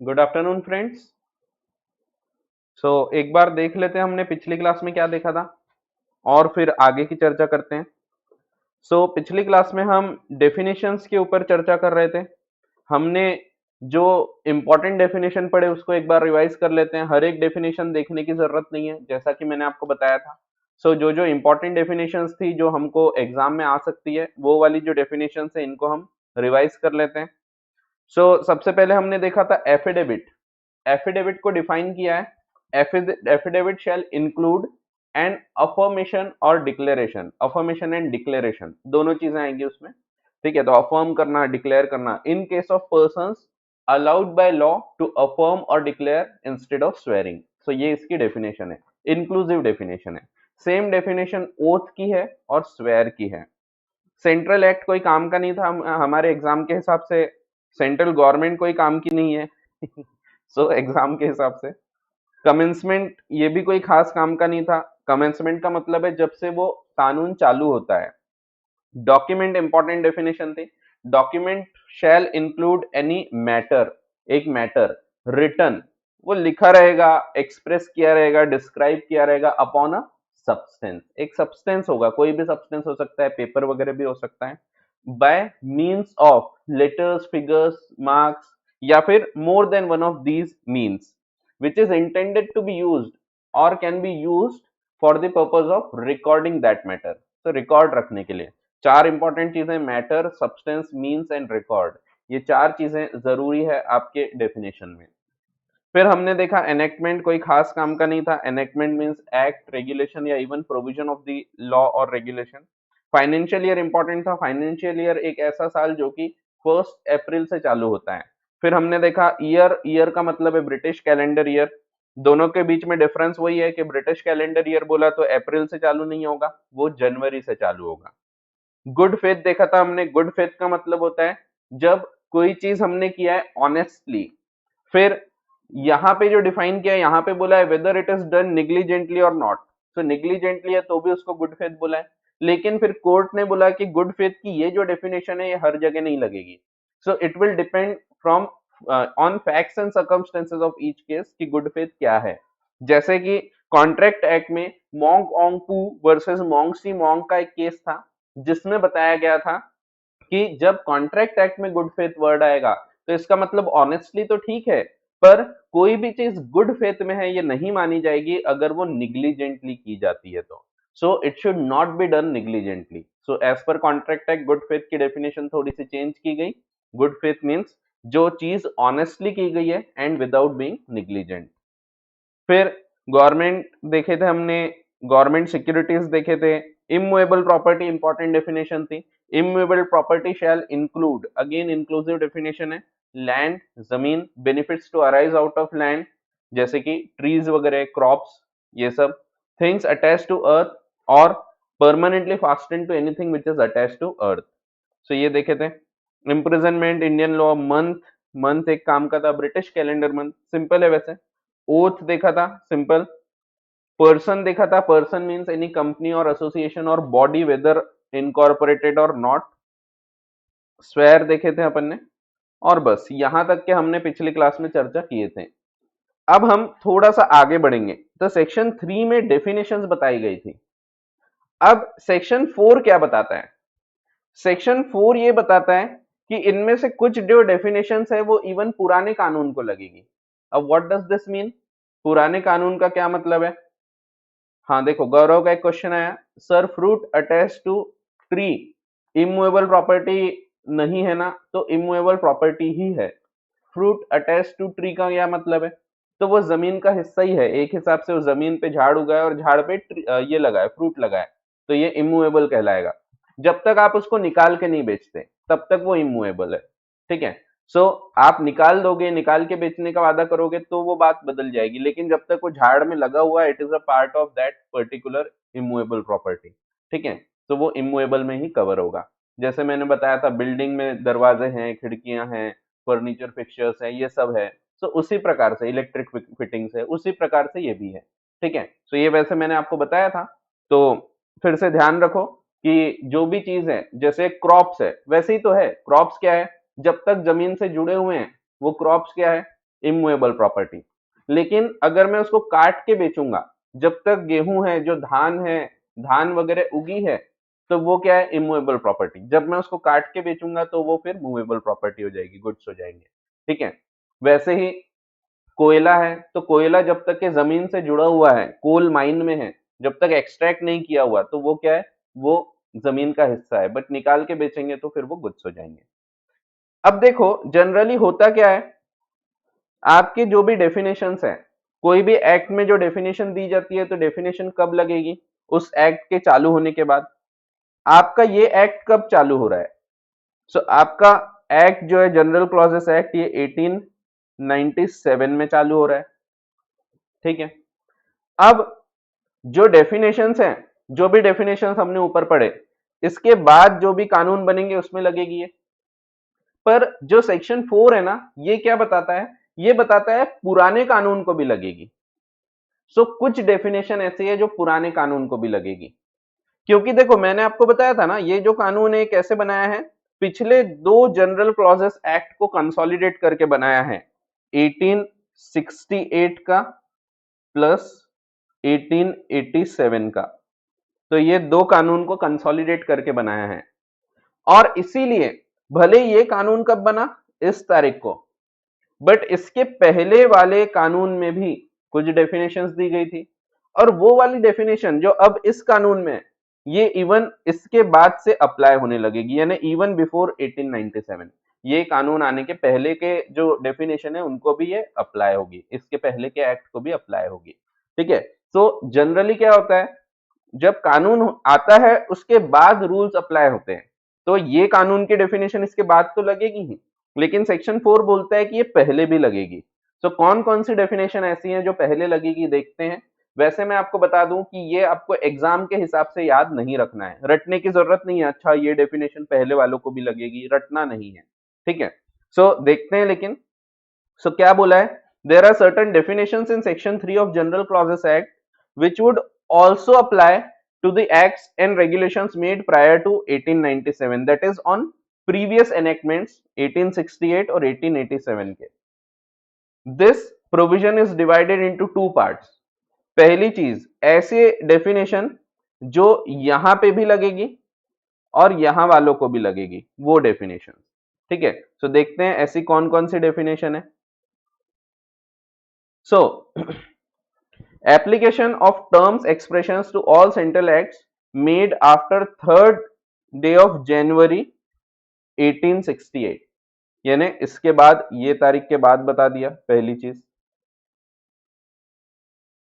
Good afternoon friends. एक बार देख लेते हैं हमने पिछली क्लास में क्या देखा था और फिर आगे की चर्चा करते हैं। पिछली क्लास में हम डेफिनेशंस के ऊपर चर्चा कर रहे थे। हमने जो इंपॉर्टेंट डेफिनेशन पढ़े उसको एक बार रिवाइज कर लेते हैं। हर एक डेफिनेशन देखने की जरूरत नहीं है, जैसा कि मैंने आपको बताया था। जो जो इंपॉर्टेंट डेफिनेशंस थी जो हमको एग्जाम में आ सकती है, वो वाली जो डेफिनेशन है इनको हम रिवाइज कर लेते हैं। सबसे पहले हमने देखा था एफिडेविट। एफिडेविट को डिफाइन किया है। Affidavit shall include an affirmation और डिक्लेरेशन। अफर्मेशन एंड डिक्लेरेशन दोनों चीजें आएंगी उसमें। ठीक है, तो अफर्म करना, डिक्लेयर करना in case of persons allowed by law to affirm और डिक्लेयर इंस्टेड ऑफ स्वेरिंग। ये इसकी डेफिनेशन है, इंक्लूसिव डेफिनेशन है। सेम डेफिनेशन ओथ की है और स्वेर की है। सेंट्रल एक्ट कोई काम का नहीं था हमारे एग्जाम के हिसाब से। सेंट्रल गवर्नमेंट कोई काम की नहीं है। एग्जाम के हिसाब से कमेंसमेंट ये भी कोई खास काम का नहीं था। कमेंसमेंट का मतलब है जब से वो कानून चालू होता है। डॉक्यूमेंट इंपॉर्टेंट डेफिनेशन थी। Document shall include any matter. एक मैटर रिटन, वो लिखा रहेगा, एक्सप्रेस किया रहेगा, डिस्क्राइब किया रहेगा अपॉन अ सब्सटेंस। एक सब्सटेंस होगा, कोई भी सब्सटेंस हो सकता है, पेपर वगैरह भी हो सकता है। Bye means of letters, figures, marks या फिर more than one of these means which is intended to be used or can be used for the purpose of recording that matter। Record रखने के लिए चार इंपॉर्टेंट चीजें, matter, substance, means and record. ये चार चीजें जरूरी है आपके डेफिनेशन में। फिर हमने देखा एनेक्टमेंट कोई खास काम का नहीं था। एनेक्टमेंट मीन्स एक्ट, रेगुलेशन या even provision of the law और रेगुलेशन। फाइनेंशियल ईयर इंपॉर्टेंट था। फाइनेंशियल ईयर एक ऐसा साल जो कि 1 अप्रैल से चालू होता है। फिर हमने देखा ईयर। ईयर का मतलब है ब्रिटिश कैलेंडर ईयर। दोनों के बीच में डिफरेंस वही है कि ब्रिटिश कैलेंडर ईयर बोला तो अप्रैल से चालू नहीं होगा, वो जनवरी से चालू होगा। गुड फेथ देखा था हमने। गुड फेथ का मतलब होता है जब कोई चीज हमने किया है ऑनेस्टली। फिर यहाँ पे जो डिफाइन किया है, यहाँ पे बोला है वेदर इट इज डन निग्लिजेंटली और नॉट। निग्लिजेंटली है तो भी उसको गुड फेथ बोला है। लेकिन फिर कोर्ट ने बोला कि गुड फेथ की ये जो डेफिनेशन है ये हर जगह नहीं लगेगी। It will depend from on facts and circumstances of each case कि गुड फेथ क्या है। जैसे कि कॉन्ट्रैक्ट एक्ट में मोंग ओंग पू वर्सेस मोंग सी मोंग का एक केस था, जिसमें बताया गया था कि जब कॉन्ट्रैक्ट एक्ट में गुड फेथ वर्ड आएगा तो इसका मतलब ऑनेस्टली तो ठीक है, पर कोई भी चीज गुड फेथ में है ये नहीं मानी जाएगी अगर वो निग्लिजेंटली की जाती है तो। It should not be done negligently. As per contract act good faith की डेफिनेशन थोड़ी सी चेंज की गई। गुड फेथ मीन्स जो चीज ऑनेस्टली की गई है एंड विदाउट बीइंग निग्लिजेंट। फिर गवर्नमेंट देखे थे हमने, गवर्नमेंट सिक्योरिटीज देखे थे। इमूवेबल प्रॉपर्टी इंपॉर्टेंट डेफिनेशन थी। Immovable property shall include, again inclusive definition है, लैंड, जमीन, benefits to arise out of land जैसे कि ट्रीज वगैरह, क्रॉप्स, ये सब। Things attach to earth or permanently fasten to anything which is attach to earth. ये देखे थे। Imprisonment, Indian law, month. Month एक काम का था, ब्रिटिश कैलेंडर मंथ, सिंपल है वैसे। ओथ देखा था, सिंपल। पर्सन देखा था, पर्सन मीन्स एनी कंपनी और एसोसिएशन और बॉडी वेदर इनकॉर्पोरेटेड और नॉट। स्वेयर देखे थे अपन ने। और बस यहां तक के हमने पिछली क्लास में चर्चा किए थे। अब हम थोड़ा सा आगे बढ़ेंगे तो सेक्शन 3 में डेफिनेशंस बताई गई थी। अब सेक्शन 4 क्या बताता है? सेक्शन 4 ये बताता है कि इनमें से कुछ जो डेफिनेशंस है वो इवन पुराने कानून को लगेगी। अब व्हाट डज दिस मीन? पुराने कानून का क्या मतलब है? हाँ देखो, गौरव का एक क्वेश्चन आया, sir fruit attach to tree immovable property नहीं है ना? तो इमूवेबल प्रॉपर्टी ही है। फ्रूट अटैच टू ट्री का क्या मतलब है? तो वो जमीन का हिस्सा ही है। एक हिसाब से वो जमीन पे झाड़ उगा है और झाड़ पे ये लगा है, फ्रूट लगा है, तो ये इमूवेबल कहलाएगा। जब तक आप उसको निकाल के नहीं बेचते तब तक वो इमूवेबल है। ठीक है। आप निकाल दोगे, निकाल के बेचने का वादा करोगे तो वो बात बदल जाएगी, लेकिन जब तक वो झाड़ में लगा हुआ है, it is a part of that particular immovable property. ठीक है, तो वो इमूवेबल में ही कवर होगा। जैसे मैंने बताया था, बिल्डिंग में दरवाजे हैं, खिड़कियां हैं, फर्नीचर फिक्सचर्स है, ये सब है। उसी प्रकार से इलेक्ट्रिक फिटिंग्स है, उसी प्रकार से ये भी है। ठीक है, ये वैसे मैंने आपको बताया था। तो फिर से ध्यान रखो कि जो भी चीज है, जैसे क्रॉप्स है वैसे ही तो है। क्रॉप्स क्या है? जब तक जमीन से जुड़े हुए हैं वो क्रॉप्स क्या है? Immovable property. लेकिन अगर मैं उसको काट के बेचूंगा, जब तक गेहूं है, जो धान है, धान वगैरह उगी है, तो वो क्या है, इमूवेबल प्रॉपर्टी। जब मैं उसको काट के बेचूंगा तो वो फिर मूवेबल प्रॉपर्टी हो जाएगी, गुड्स हो जाएंगे। ठीक है, वैसे ही कोयला है, तो कोयला जब तक के जमीन से जुड़ा हुआ है, कोल माइन में है, जब तक एक्सट्रैक्ट नहीं किया हुआ, तो वो क्या है, वो जमीन का हिस्सा है, बट निकाल के बेचेंगे तो फिर वो गुड्स हो जाएंगे। अब देखो जनरली होता क्या है, आपके जो भी डेफिनेशंस है, कोई भी एक्ट में जो डेफिनेशन दी जाती है, तो डेफिनेशन कब लगेगी, उस एक्ट के चालू होने के बाद। आपका ये एक्ट कब चालू हो रहा है, सो आपका एक्ट जो है जनरल क्लॉजेस एक्ट, ये 1897 में चालू हो रहा है। ठीक है, अब जो डेफिनेशंस हैं, जो भी डेफिनेशंस हमने ऊपर पढ़े, इसके बाद जो भी कानून बनेंगे उसमें लगेगी ये। पर जो सेक्शन 4 है ना, ये क्या बताता है, ये बताता है पुराने कानून को भी लगेगी। सो कुछ डेफिनेशन ऐसी है जो पुराने कानून को भी लगेगी, क्योंकि देखो मैंने आपको बताया था ना, ये जो कानून है कैसे बनाया है, पिछले दो जनरल क्लॉजेस एक्ट को कंसोलिडेट करके बनाया है, 1868 का प्लस 1887 का। तो ये दो कानून को कंसोलिडेट करके बनाया है, और इसीलिए भले ये कानून कब बना, इस तारीख को, बट इसके पहले वाले कानून में भी कुछ डेफिनेशंस दी गई थी, और वो वाली डेफिनेशन जो अब इस कानून में, ये इवन इसके बाद से अप्लाई होने लगेगी, यानी इवन बिफोर 1897, ये कानून आने के पहले के जो डेफिनेशन है उनको भी ये अप्लाई होगी, इसके पहले के एक्ट को भी अप्लाई होगी। ठीक है, तो जनरली क्या होता है, जब कानून आता है उसके बाद रूल्स अप्लाई होते हैं, तो ये कानून की डेफिनेशन इसके बाद तो लगेगी ही, लेकिन सेक्शन 4 बोलता है कि ये पहले भी लगेगी। तो कौन कौन सी डेफिनेशन ऐसी हैं जो पहले लगेगी, देखते हैं। वैसे मैं आपको बता दूं कि ये आपको एग्जाम के हिसाब से याद नहीं रखना है, रटने की जरूरत नहीं है, अच्छा ये डेफिनेशन पहले वालों को भी लगेगी, रटना नहीं है। ठीक है, सो देखते हैं। लेकिन सो क्या बोला है, there are certain definitions in section 3 of general clauses act which would also apply to the acts and regulations made prior to 1897, that is on previous enactments 1868 और 1887 के। This provision is divided into two parts। पहली चीज, ऐसे definition जो यहां पे भी लगेगी और यहां वालों को भी लगेगी, वो डेफिनेशन। ठीक है, सो देखते हैं ऐसी कौन कौन सी डेफिनेशन है। सो application of terms expressions to all central acts made after 3rd day of January 1868, यानी इसके बाद, ये तारीख के बाद बता दिया पहली चीज।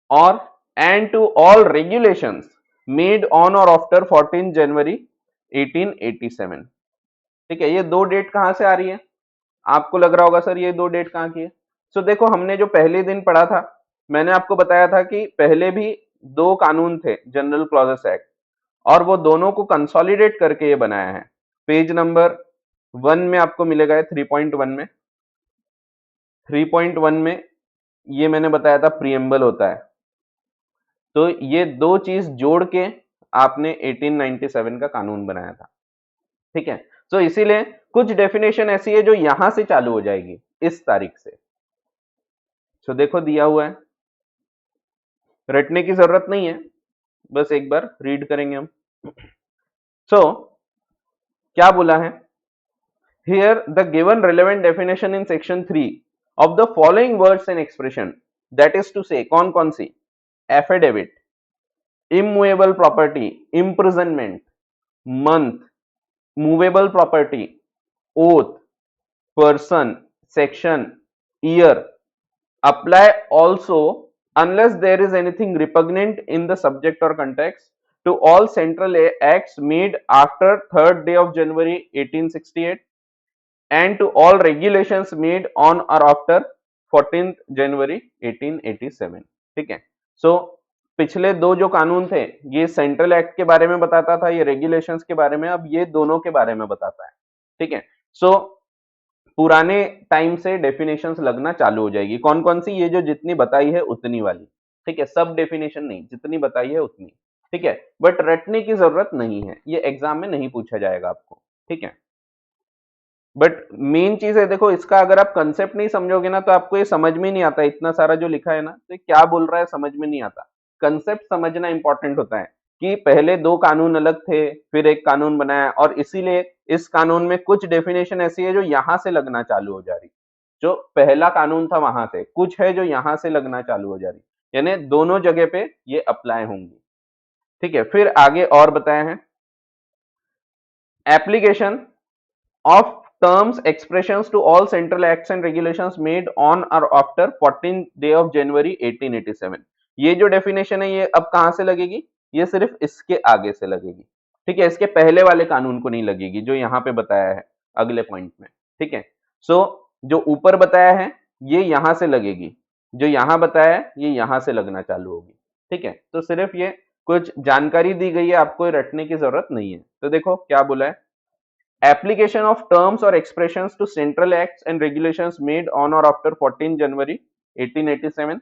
और and to all regulations made on or after 14 January 1887। ठीक है, ये दो डेट कहां से आ रही है, आपको लग रहा होगा सर ये दो डेट कहां की है। सो देखो हमने जो पहले दिन पढ़ा था, मैंने आपको बताया था कि पहले भी दो कानून थे जनरल क्लॉजेस एक्ट, और वो दोनों को कंसोलिडेट करके ये बनाया है। पेज नंबर 1 में आपको मिलेगा 3.1 में, 3.1 में ये मैंने बताया था प्रीएम्बल होता है। तो ये दो चीज जोड़ के आपने 1897 का कानून बनाया था। ठीक है, तो इसीलिए कुछ डेफिनेशन ऐसी है जो यहां से चालू हो जाएगी इस तारीख से। तो देखो दिया हुआ है, रटने की जरूरत नहीं है, बस एक बार रीड करेंगे हम। सो क्या बोला है, here the given relevant definition in section 3 of the following words and expression, that is to say कौन कौन सी, affidavit, immovable property, imprisonment, month, movable property, oath, person, section, year, apply also unless there is anything repugnant in the subject or context to all central acts made after 3rd day of January 1868 and to all regulations made on or after 14th January 1887। ठीक है, सो पिछले दो जो कानून थे, ये central act के बारे में बताता था, ये रेगुलेशंस के बारे में, अब ये दोनों के बारे में बताता है। ठीक है, सो पुराने टाइम से डेफिनेशंस लगना चालू हो जाएगी। कौन कौन सी, ये जो जितनी बताई है उतनी वाली। ठीक है, सब डेफिनेशन नहीं, जितनी बताई है उतनी। ठीक है, बट रटने की जरूरत नहीं है, ये एग्जाम में नहीं पूछा जाएगा आपको। ठीक है, बट मेन चीज है, देखो इसका अगर आप कंसेप्ट नहीं समझोगे ना तो आपको ये समझ में नहीं आता, इतना सारा जो लिखा है ना तो ये क्या बोल रहा है समझ में नहीं आता। कंसेप्ट समझना इंपॉर्टेंट होता है कि पहले दो कानून अलग थे, फिर एक कानून बनाया, और इसीलिए इस कानून में कुछ डेफिनेशन ऐसी है जो यहां से लगना चालू हो जा रही, जो पहला कानून था वहां से, कुछ है जो यहां से लगना चालू हो जा रही, यानी दोनों जगह पे ये अप्लाई होंगी। ठीक है, फिर आगे और बताया है application of terms expressions to all central acts and regulations made on or after 14 day of January 1887। ये जो डेफिनेशन है ये अब कहां से लगेगी, ये सिर्फ इसके आगे से लगेगी। ठीक है, इसके पहले वाले कानून को नहीं लगेगी जो यहां पे बताया है अगले पॉइंट में। ठीक है, सो जो ऊपर बताया है ये यहां से लगेगी, जो यहां बताया है ये यहां से लगना चालू होगी। ठीक है, तो सिर्फ ये कुछ जानकारी दी गई है, आपको रटने की जरूरत नहीं है। तो देखो क्या बोला है, application of terms or expressions to central acts and regulations made on or after 14 January 1887,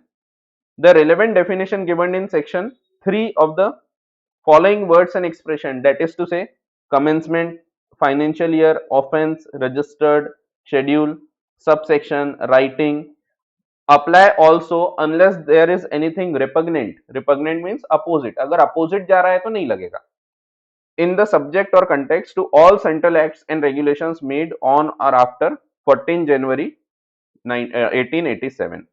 the relevant definition given in section 3 of the following words and expression, that is to say commencement, financial year, offense, registered, schedule, subsection, writing, apply also unless there is anything repugnant, repugnant means opposite, अगर opposite जा रहा है तो नहीं लगेगा, in the subject or context to all central acts and regulations made on or after 14 January 1887।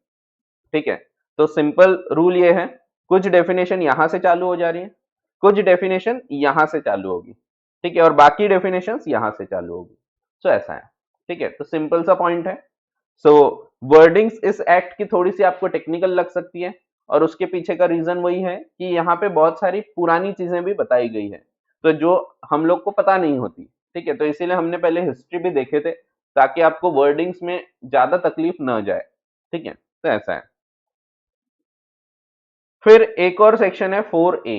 ठीक है, तो सिंपल रूल ये है, कुछ डेफिनेशन यहां से चालू हो जा रही है, कुछ डेफिनेशन यहां से चालू होगी। ठीक है, और बाकी डेफिनेशन यहां से चालू होगी। सो ऐसा है। ठीक है, तो सिंपल सा पॉइंट है। सो वर्डिंग्स इस एक्ट की थोड़ी सी आपको टेक्निकल लग सकती है, और उसके पीछे का रीजन वही है कि यहाँ पे बहुत सारी पुरानी चीजें भी बताई गई है, तो जो हम लोग को पता नहीं होती। ठीक है, तो इसीलिए हमने पहले हिस्ट्री भी देखे थे ताकि आपको वर्डिंग्स में ज्यादा तकलीफ न जाए। ठीक है, तो ऐसा है। फिर एक और सेक्शन है 4A।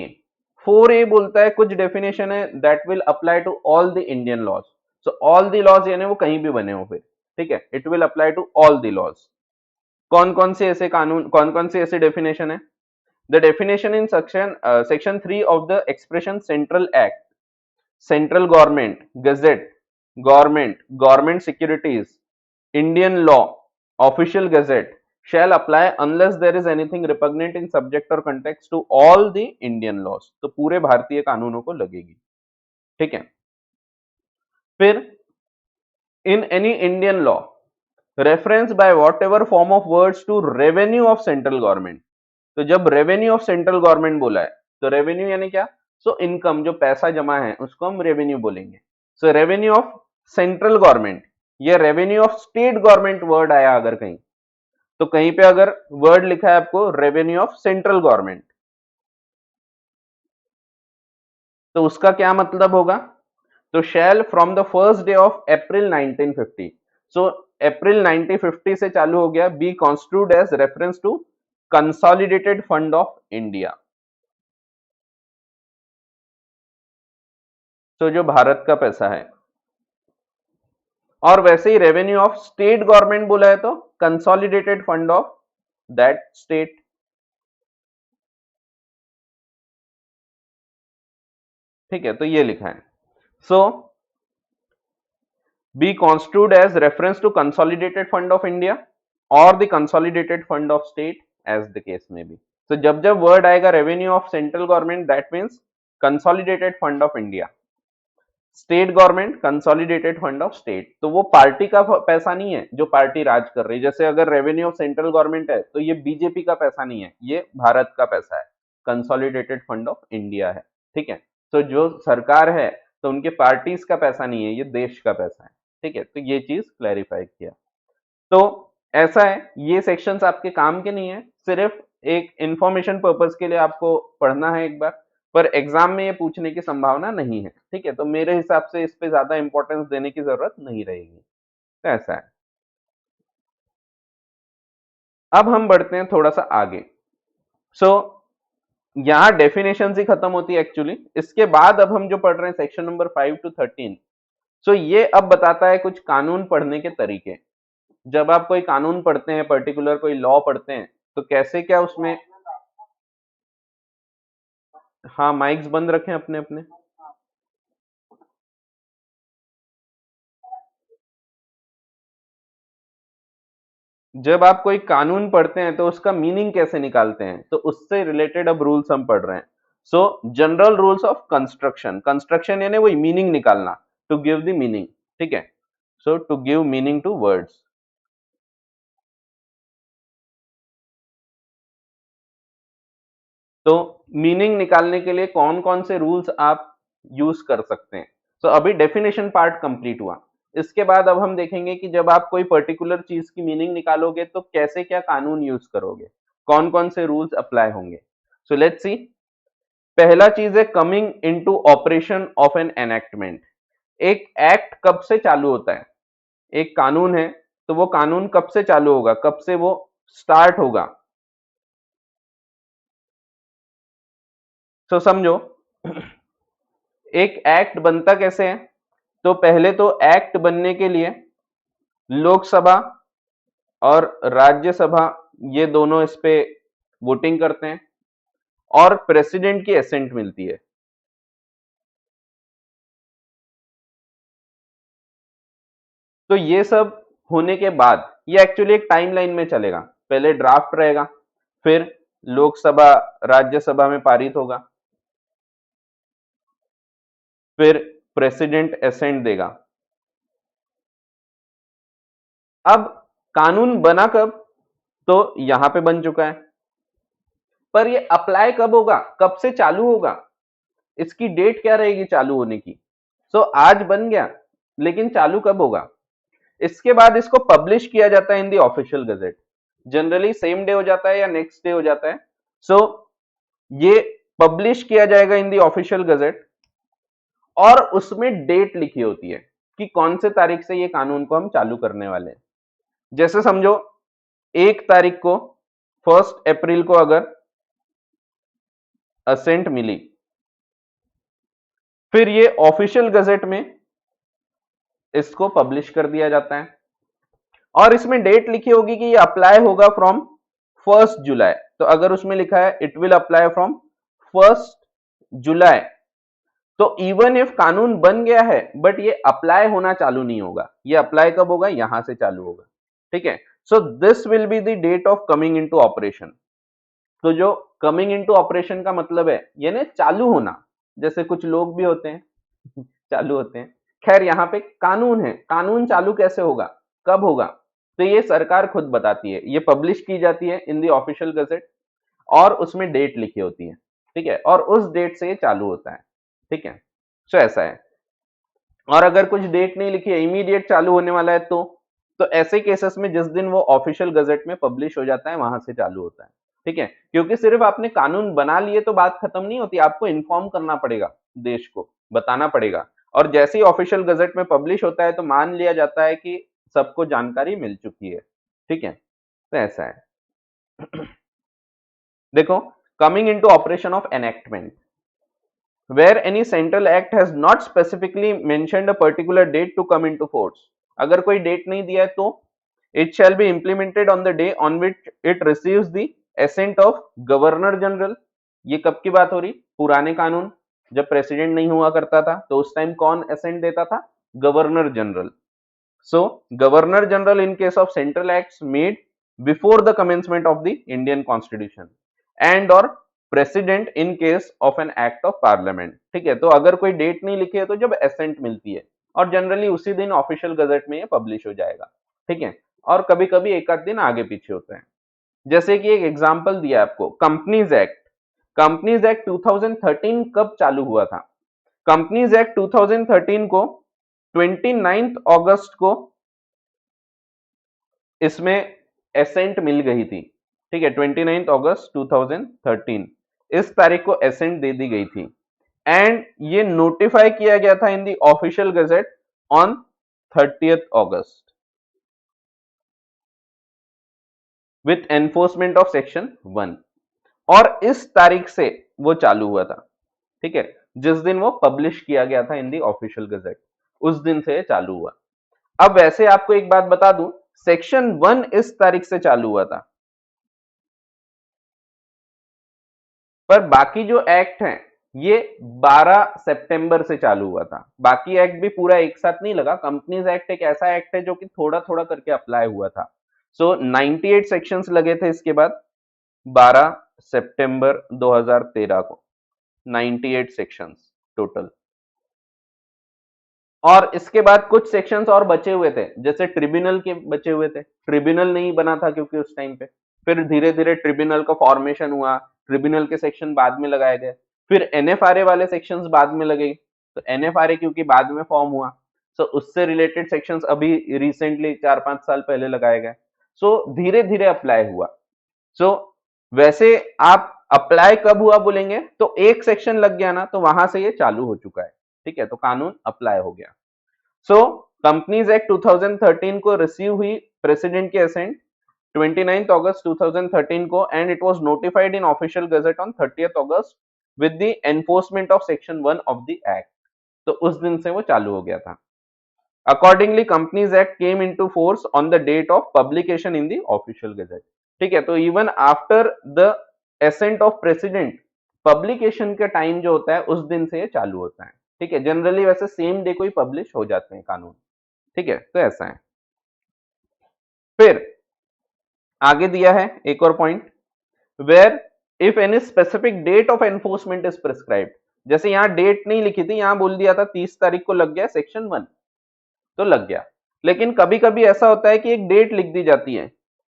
4A बोलता है कुछ डेफिनेशन है that will apply to all the Indian laws. So all the laws यानी वो कहीं भी बने हो फिर। ठीक है, it will apply to all the laws. कौन कौन से ऐसे कानून, कौन कौन से ऐसे डेफिनेशन है, the definition in section 3 of the expression central act, central government, gazette, government securities, Indian law, official gazette shall apply unless there is anything repugnant in subject or context to all the Indian laws। तो पूरे भारतीय कानूनों को लगेगी। ठीक है, फिर in any Indian law reference by whatever form of words to revenue of central government। तो जब रेवेन्यू ऑफ सेंट्रल गवर्नमेंट बोला है तो रेवेन्यू यानी क्या, सो इनकम, जो पैसा जमा है उसको हम रेवेन्यू बोलेंगे। सो रेवेन्यू ऑफ सेंट्रल गवर्नमेंट या revenue of state government word आया अगर कहीं, तो कहीं पे अगर वर्ड लिखा है आपको रेवेन्यू ऑफ सेंट्रल गवर्नमेंट, तो उसका क्या मतलब होगा, तो shall from the first day of April 1950। So April 1950 से चालू हो गया, be constitute as reference to consolidated fund of India. तो जो भारत का पैसा है, और वैसे ही रेवेन्यू ऑफ स्टेट गवर्नमेंट बोला है तो consolidated fund of that state. ठीक है, तो ये लिखा है, so be constitute as reference to consolidated fund of India or the consolidated fund of state as the case में बी। तो जब जब वर्ड आएगा revenue of central government that means consolidated fund of India, state government consolidated fund of state, तो वो party का पैसा नहीं है जो पार्टी राज कर रही है। जैसे अगर रेवेन्यू ऑफ सेंट्रल गवर्नमेंट है तो ये बीजेपी का पैसा नहीं है, ये भारत का पैसा है, कंसोलिडेटेड फंड ऑफ इंडिया है। ठीक है, तो जो सरकार है तो उनके पार्टीज का पैसा नहीं है, ये देश का पैसा है। ठीक है, तो ये चीज क्लैरिफाई किया। तो ऐसा है, ये सेक्शंस आपके काम के नहीं है, सिर्फ एक इंफॉर्मेशन पर्पस के लिए आपको पढ़ना है एक बार, पर एग्जाम में ये पूछने की संभावना नहीं है। ठीक है, तो मेरे हिसाब से इस पे ज्यादा इंपॉर्टेंस देने की जरूरत नहीं रहेगी। तो ऐसा है। अब हम बढ़ते हैं थोड़ा सा आगे। सो यहाँ डेफिनेशन ही खत्म होती है एक्चुअली, इसके बाद अब हम जो पढ़ रहे हैं सेक्शन नंबर 5 to 13। सो ये अब बताता है कुछ कानून पढ़ने के तरीके। जब आप कोई कानून पढ़ते हैं, पर्टिकुलर कोई लॉ पढ़ते हैं, तो कैसे क्या उसमें, हाँ माइक्स बंद रखें अपने अपने। जब आप कोई कानून पढ़ते हैं तो उसका मीनिंग कैसे निकालते हैं, तो उससे रिलेटेड अब रूल्स हम पढ़ रहे हैं। सो general rules of construction, construction यानी वही मीनिंग निकालना, टू गिव द मीनिंग, ठीक है। So to give meaning to words. तो मीनिंग निकालने के लिए कौन कौन से रूल्स आप यूज कर सकते हैं। तो अभी डेफिनेशन पार्ट कंप्लीट हुआ। इसके बाद अब हम देखेंगे कि जब आप कोई पर्टिकुलर चीज की मीनिंग निकालोगे तो कैसे क्या कानून यूज करोगे, कौन कौन से रूल्स अप्लाई होंगे। So let's see. पहला चीज है coming into operation of an enactment. एक एक्ट कब से चालू होता है, एक कानून है तो वो कानून कब से चालू होगा, कब से वो स्टार्ट होगा। तो समझो एक एक्ट बनता कैसे है। तो पहले तो एक्ट बनने के लिए लोकसभा और राज्यसभा ये दोनों इस पे वोटिंग करते हैं और प्रेसिडेंट की एसेंट मिलती है। तो ये सब होने के बाद ये एक्चुअली एक टाइमलाइन में चलेगा। पहले ड्राफ्ट रहेगा, फिर लोकसभा राज्यसभा में पारित होगा, फिर प्रेसिडेंट एसेंट देगा। अब कानून बना कब, तो यहां पे बन चुका है, पर ये अप्लाई कब होगा, कब से चालू होगा, इसकी डेट क्या रहेगी चालू होने की। सो आज बन गया, लेकिन चालू कब होगा। इसके बाद इसको पब्लिश किया जाता है in the official gazette. Generally same day हो जाता है या नेक्स्ट डे हो जाता है। सो ये पब्लिश किया जाएगा इन दी ऑफिशियल गजेट और उसमें डेट लिखी होती है कि कौन से तारीख से ये कानून को हम चालू करने वाले हैं। जैसे समझो 1 तारीख को, 1 अप्रैल को अगर असेंट मिली, फिर ये ऑफिशियल गजेट में इसको पब्लिश कर दिया जाता है और इसमें डेट लिखी होगी कि ये अप्लाई होगा फ्रॉम 1 जुलाई। तो अगर उसमें लिखा है इट विल अप्लाई फ्रॉम 1 जुलाई, तो इवन इफ कानून बन गया है बट ये अप्लाई होना चालू नहीं होगा। ये अप्लाई कब होगा, यहां से चालू होगा, ठीक है। So this will be the date of coming into operation. तो जो कमिंग इनटू ऑपरेशन का मतलब है यानी चालू होना, जैसे कुछ लोग भी होते हैं चालू होते हैं। खैर यहाँ पे कानून है, कानून चालू कैसे होगा, कब होगा, तो ये सरकार खुद बताती है। ये पब्लिश की जाती है इन दी ऑफिशियल गजेट और उसमें डेट लिखी होती है, ठीक है, और उस डेट से ये चालू होता है, ठीक है। सो ऐसा है। और अगर कुछ डेट नहीं लिखी है, इमीडिएट चालू होने वाला है, तो ऐसे केसेस में जिस दिन वो ऑफिशियल गजेट में पब्लिश हो जाता है वहां से चालू होता है, ठीक है। क्योंकि सिर्फ आपने कानून बना लिए तो बात खत्म नहीं होती, आपको इन्फॉर्म करना पड़ेगा, देश को बताना पड़ेगा। और जैसे ही ऑफिशियल गजेट में पब्लिश होता है तो मान लिया जाता है कि सबको जानकारी मिल चुकी है, ठीक है। तो ऐसा है। देखो, coming into operation of enactment, where any central act has not specifically mentioned a particular date to come into force। अगर कोई डेट नहीं दिया है तो it shall be implemented on the day on which it receives the assent of governor general। ये कब की बात हो रही, पुराने कानून जब प्रेसिडेंट नहीं हुआ करता था तो उस टाइम कौन असेंट देता था, governor general. So governor general in case of central acts made before the commencement of the Indian constitution and और president in case of an act of parliament, ठीक है। तो अगर कोई डेट नहीं लिखी है तो जब एसेंट मिलती है और जनरली उसी दिन ऑफिशियल गजेट में ये पब्लिश हो जाएगा, ठीक है। और कभी कभी एक आध दिन आगे पीछे होते हैं। जैसे कि एक एग्जांपल दिया आपको, कंपनीज एक्ट। कंपनीज एक्ट 2013 कब चालू हुआ था, कंपनीज एक्ट 2013 को 29 अगस्त को इसमें एसेंट मिल गई थी, ठीक है। 29 अगस्त 2013 इस तारीख को एसेंट दे दी गई थी एंड ये नोटिफाई किया गया था in the official gazette on 30 August with enforcement of section 1। और इस तारीख से वो चालू हुआ था, ठीक है। जिस दिन वो पब्लिश किया गया था इन दी ऑफिशियल गजेट, उस दिन से चालू हुआ। अब वैसे आपको एक बात बता दूं, सेक्शन 1 इस तारीख से चालू हुआ था, पर बाकी जो एक्ट हैं ये 12 सितंबर से चालू हुआ था। बाकी एक्ट भी पूरा एक साथ नहीं लगा। कंपनीज एक्ट एक ऐसा एक्ट है जो कि थोड़ा थोड़ा करके अप्लाई हुआ था। सो 98 सेक्शंस लगे थे इसके बाद 12 सितंबर 2013 को 98 सेक्शंस टोटल। और इसके बाद कुछ सेक्शंस और बचे हुए थे, जैसे ट्रिब्यूनल के बचे हुए थे, ट्रिब्यूनल नहीं बना था क्योंकि उस टाइम पे, फिर धीरे धीरे ट्रिब्यूनल का फॉर्मेशन हुआ, ट्रिब्यूनल के सेक्शन बाद में लगाए गए, फिर एनएफआरए वाले सेक्शंस बाद में लगे, तो एनएफआरए क्योंकि बाद में फॉर्म हुआ, सो उससे रिलेटेड सेक्शंस अभी रिसेंटली 4-5 साल पहले लगाए गए, सो धीरे धीरे अप्लाई हुआ। सो वैसे आप अप्लाई कब हुआ बोलेंगे तो एक सेक्शन लग गया ना, तो वहां से ये चालू हो चुका है, ठीक है, तो कानून अप्लाई हो गया। सो कंपनीज एक्ट 2013 को रिसीव हुई प्रेसिडेंट की असेंट 29 अगस्त 2013 को, and it was notified in official gazette on 30 अगस्त with the enforcement of section 1 of the act. तो उस दिन से वो चालू हो गया था। Accordingly companies act came into force on the date of publication in the official gazette. ठीक है, तो even after the assent of president, publication का टाइम जो होता है उस दिन से ये चालू होता है। ठीक है, जनरली वैसे सेम डे को ही पब्लिश हो जाते हैं कानून। ठीक है, तो ऐसा है। फिर आगे दिया है एक और point, where if any specific date of enforcement is prescribed. जैसे यहां डेट नहीं लिखी थी, यहां बोल दिया था 30 तारीख को लग गया सेक्शन 1, तो लग गया। लेकिन कभी कभी ऐसा होता है कि एक डेट लिख दी जाती है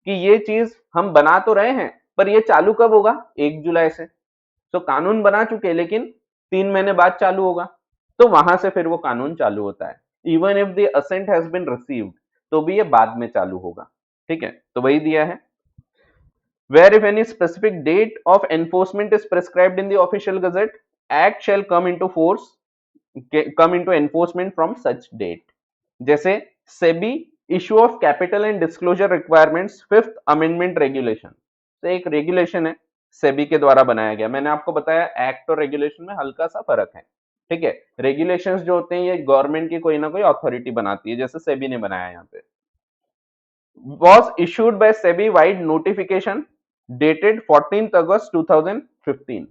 कि ये चीज हम बना तो रहे हैं, पर ये चालू कब होगा, 1 जुलाई से। तो कानून बना चुके लेकिन 3 महीने बाद चालू होगा, तो वहां से फिर वो कानून चालू होता है। Even if the assent has been received, तो भी ये बाद में चालू होगा। ठीक है, तो वही दिया है, where if any specific date of enforcement is prescribed in the official gazette, act shall come into enforcement from such date। जैसे SEBI issue of capital and disclosure requirements 5th amendment regulation, तो एक रेगुलेशन है सेबी के द्वारा बनाया गया। मैंने आपको बताया एक्ट और रेगुलेशन में हल्का सा फर्क है। ठीक है, रेगुलेशंस जो होते हैं ये गवर्नमेंट की कोई ना कोई अथॉरिटी बनाती है, जैसे सेबी ने बनाया यहाँ पे। was issued by SEBI wide notification dated 14th August 2015।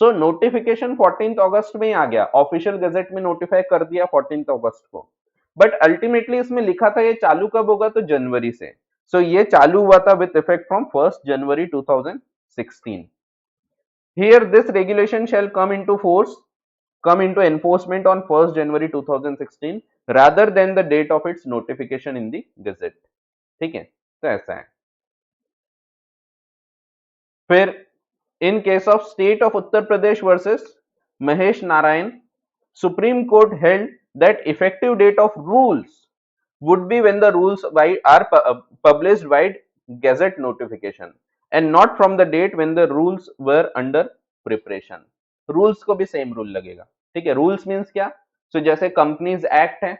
So notification 14th अगस्त में ही आ गया, ऑफिशियल गजट में नोटिफाई कर दिया 14th अगस्त को, बट अल्टीमेटली इसमें लिखा था ये चालू कब होगा, तो जनवरी से। सो ये चालू हुआ था with effect from 1st January 2016। Here this regulation shall come into enforcement on 1st January 2016 rather than the date of its notification in the gazette। ठीक है, तो ऐसा है। फिर in case of state of Uttar Pradesh versus Mahesh Narayan, supreme court held that effective date of rules would be when the rules are published by gazette notification and not from the date when the rules were under preparation। Rules को भी same rule लगेगा। ठीक है, rules means क्या, तो जैसे companies act है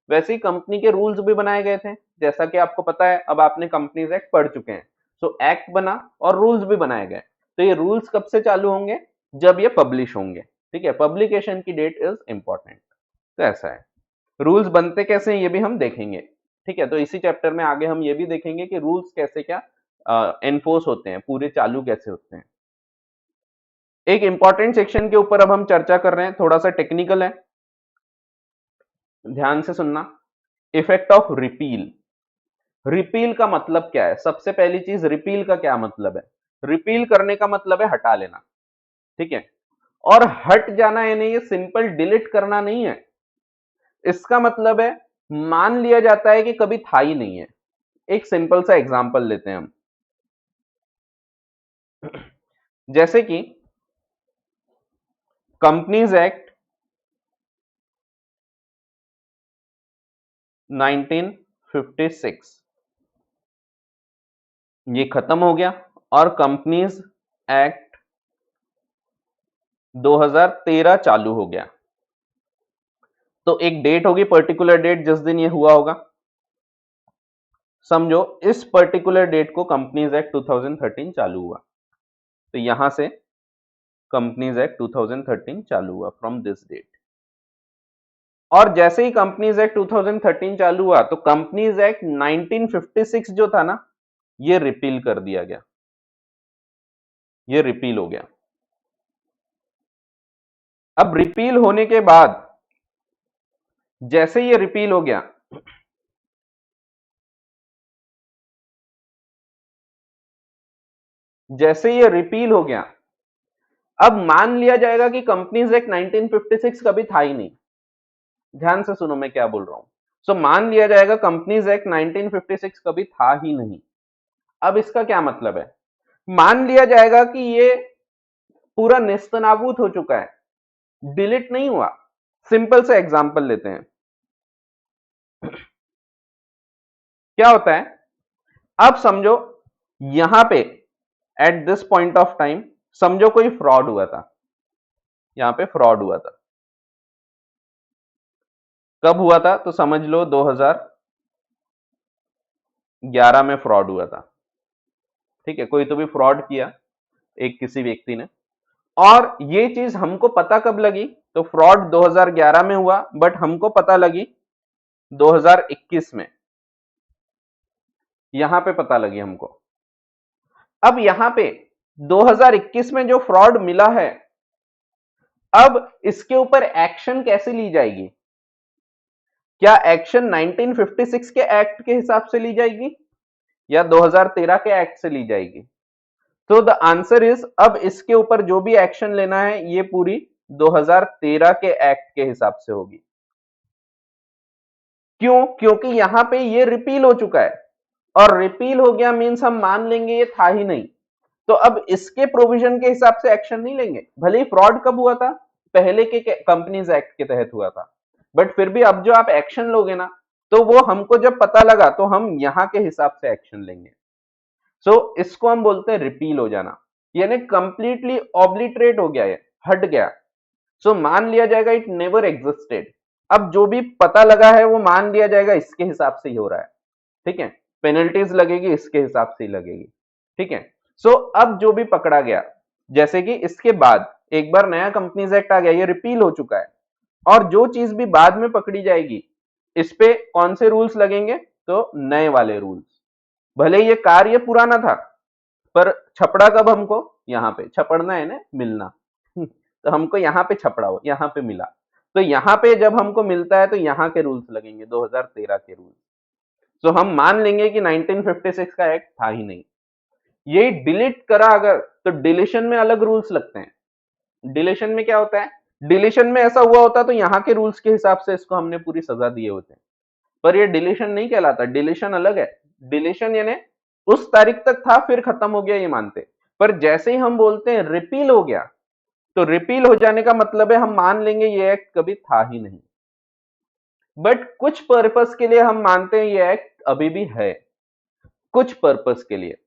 वैसे ही कंपनी के रूल्स भी बनाए गए थे, जैसा कि आपको पता है, अब आपने कंपनीज एक्ट पढ़ चुके हैं। सो एक्ट बना और रूल्स भी बनाए गए, तो ये रूल्स कब से चालू होंगे, जब ये पब्लिश होंगे। ठीक है, पब्लिकेशन की डेट इज इंपॉर्टेंट। तो ऐसा है, रूल्स बनते कैसे हैं ये भी हम देखेंगे। ठीक है, तो इसी चैप्टर में आगे हम ये भी देखेंगे कि रूल्स कैसे क्या एनफोर्स होते हैं, पूरे चालू कैसे होते हैं। एक इंपॉर्टेंट सेक्शन के ऊपर अब हम चर्चा कर रहे हैं, थोड़ा सा टेक्निकल है, ध्यान से सुनना। Effect of repeal. रिपील का मतलब क्या है, सबसे पहली चीज रिपील का क्या मतलब है। रिपील करने का मतलब है हटा लेना। ठीक है, और हट जाना यानी ये सिंपल डिलीट करना नहीं है, इसका मतलब है मान लिया जाता है कि कभी था ही नहीं है। एक सिंपल सा एग्जांपल लेते हैं हम, जैसे कि कंपनीज एक्ट 1956 ये खत्म हो गया और कंपनीज एक्ट 2013 चालू हो गया। तो एक डेट होगी, पर्टिकुलर डेट जिस दिन ये हुआ होगा, समझो इस पर्टिकुलर डेट को कंपनीज एक्ट 2013 चालू हुआ, तो यहां से कंपनीज एक्ट 2013 चालू हुआ फ्रॉम दिस डेट। और जैसे ही कंपनीज एक्ट 2013 चालू हुआ तो कंपनीज एक्ट 1956 जो था ना, ये रिपील कर दिया गया, ये रिपील हो गया। अब रिपील होने के बाद जैसे ये रिपील हो गया, जैसे ये रिपील हो गया, अब मान लिया जाएगा कि कंपनीज एक्ट 1956 कभी था ही नहीं। ध्यान से सुनो मैं क्या बोल रहा हूं। सो मान लिया जाएगा कंपनीज एक्ट 1956 कभी था ही नहीं। अब इसका क्या मतलब है? मान लिया जाएगा कि ये पूरा नेस्तनाबूद हो चुका है, डिलीट नहीं हुआ। सिंपल से एग्जांपल लेते हैं। क्या होता है, अब समझो यहां पे at this point of time समझो कोई फ्रॉड हुआ था, यहां पे फ्रॉड हुआ था। कब हुआ था? तो समझ लो 2011 में फ्रॉड हुआ था। ठीक है, कोई तो भी फ्रॉड किया एक किसी व्यक्ति ने, और ये चीज हमको पता कब लगी? तो फ्रॉड 2011 में हुआ, बट हमको पता लगी 2021 में, यहां पे पता लगी हमको। अब यहां पे 2021 में जो फ्रॉड मिला है, अब इसके ऊपर एक्शन कैसे ली जाएगी? क्या एक्शन 1956 के एक्ट के हिसाब से ली जाएगी या 2013 के एक्ट से ली जाएगी? तो द आंसर इज, अब इसके ऊपर जो भी एक्शन लेना है ये पूरी 2013 के एक्ट के हिसाब से होगी। क्यों? क्योंकि यहां पे ये रिपील हो चुका है, और रिपील हो गया मींस हम मान लेंगे ये था ही नहीं। तो अब इसके प्रोविजन के हिसाब से एक्शन नहीं लेंगे, भले ही फ्रॉड कब हुआ था? पहले के कंपनीज एक्ट के तहत हुआ था, बट फिर भी अब जो आप एक्शन लोगे ना, तो वो हमको जब पता लगा तो हम यहां के हिसाब से एक्शन लेंगे। सो इसको हम बोलते हैं रिपील हो जाना, यानी कंप्लीटली ऑब्लिटरेट हो गया, ये हट गया। सो मान लिया जाएगा इट नेवर एग्जिस्टेड। अब जो भी पता लगा है वो मान लिया जाएगा इसके हिसाब से ही हो रहा है। ठीक है, पेनल्टीज लगेगी इसके हिसाब से ही लगेगी। ठीक है, सो अब जो भी पकड़ा गया, जैसे कि इसके बाद एक बार नया कंपनीज एक्ट आ गया, ये रिपील हो चुका है, और जो चीज भी बाद में पकड़ी जाएगी इस पे कौन से रूल्स लगेंगे? तो नए वाले रूल्स। भले ये कार्य पुराना था, पर छपड़ा कब हमको? यहाँ पे छपड़ना है ना, मिलना। तो हमको यहाँ पे छपड़ा हो, यहाँ पे मिला, तो यहाँ पे जब हमको मिलता है तो यहाँ के रूल्स लगेंगे, 2013 के रूल्स। तो हम मान लेंगे कि 1956 का एक्ट था ही नहीं। ये डिलीट करा अगर, तो डिलीशन में अलग रूल्स लगते हैं। डिलीशन में क्या होता है? डिलीशन में ऐसा हुआ होता तो यहाँ के रूल्स के हिसाब से इसको हमने पूरी सजा दिए होते हैं, पर ये डिलीशन नहीं कहलाता, डिलीशन अलग है। डिलीशन यानी उस तारीख तक था फिर खत्म हो गया ये मानते, पर जैसे ही हम बोलते हैं रिपील हो गया, तो रिपील हो जाने का मतलब है हम मान लेंगे ये एक्ट कभी था ही नहीं, बट कुछ पर्पस के लिए हम मानते हैं ये एक्ट अभी भी है, कुछ पर्पस के लिए।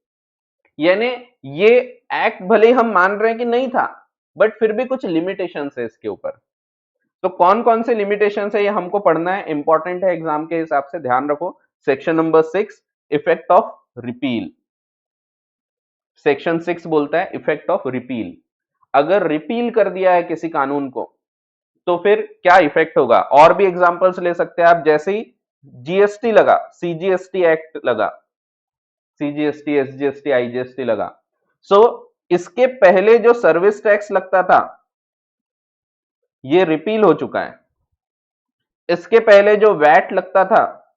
यानी ये एक्ट भले ही हम मान रहे हैं कि नहीं था, बट फिर भी कुछ लिमिटेशंस है इसके ऊपर। तो कौन कौन से लिमिटेशंस है ये हमको पढ़ना है, इंपॉर्टेंट है एग्जाम के हिसाब से, ध्यान रखो। Section number 6, effect of repeal. Section 6 बोलता है इफेक्ट ऑफ रिपील। अगर रिपील कर दिया है किसी कानून को तो फिर क्या इफेक्ट होगा? और भी एग्जांपल्स ले सकते हैं आप, जैसे ही जीएसटी लगा, सीजीएसटी एक्ट लगा, सीजीएसटी, एसजीएसटी, आईजीएसटी लगा, सो इसके पहले जो सर्विस टैक्स लगता था ये रिपील हो चुका है। इसके पहले जो वैट लगता था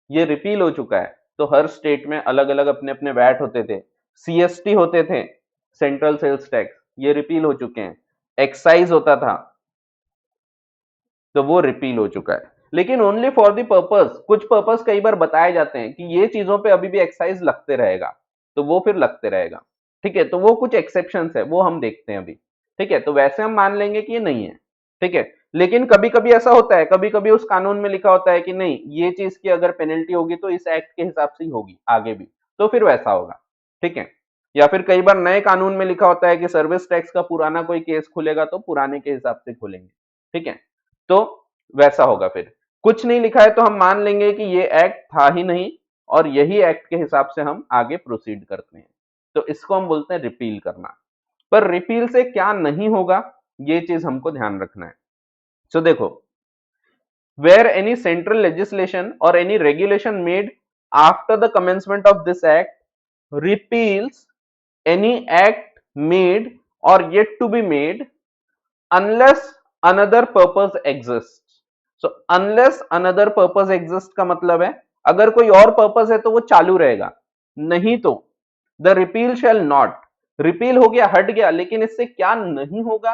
ये रिपील हो चुका है। तो हर स्टेट में अलग अलग अपने अपने वैट होते थे, सीएसटी होते थे, सेंट्रल सेल्स टैक्स, ये रिपील हो चुके हैं। एक्साइज होता था, तो वो रिपील हो चुका है, लेकिन ओनली फॉर द पर्पस। कुछ पर्पस कई बार बताए जाते हैं कि ये चीजों पे अभी भी एक्साइज लगते रहेगा, तो वो फिर लगते रहेगा। ठीक है, तो वो कुछ एक्सेप्शंस है, वो हम देखते हैं अभी। ठीक है, तो वैसे हम मान लेंगे कि ये नहीं है। ठीक है, लेकिन कभी कभी ऐसा होता है, कभी कभी उस कानून में लिखा होता है कि नहीं, ये चीज की अगर पेनल्टी होगी तो इस एक्ट के हिसाब से ही होगी आगे भी, तो फिर वैसा होगा। ठीक है, या फिर कई बार नए कानून में लिखा होता है कि सर्विस टैक्स का पुराना कोई केस खुलेगा तो पुराने के हिसाब से खोलेंगे। ठीक है, तो वैसा होगा। फिर कुछ नहीं लिखा है तो हम मान लेंगे कि ये एक्ट था ही नहीं, और यही एक्ट के हिसाब से हम आगे प्रोसीड करते हैं। तो इसको हम बोलते हैं रिपील करना। पर रिपील से क्या नहीं होगा, ये चीज हमको ध्यान रखना है। सो देखो, where any central legislation or any regulation made after the commencement of this act repeals any act made or yet to be made unless another purpose exists. So unless another purpose exists का मतलब है अगर कोई और purpose है तो वो चालू रहेगा, नहीं तो the repeal shall not, repeal हो गया, हट गया, लेकिन इससे क्या नहीं होगा,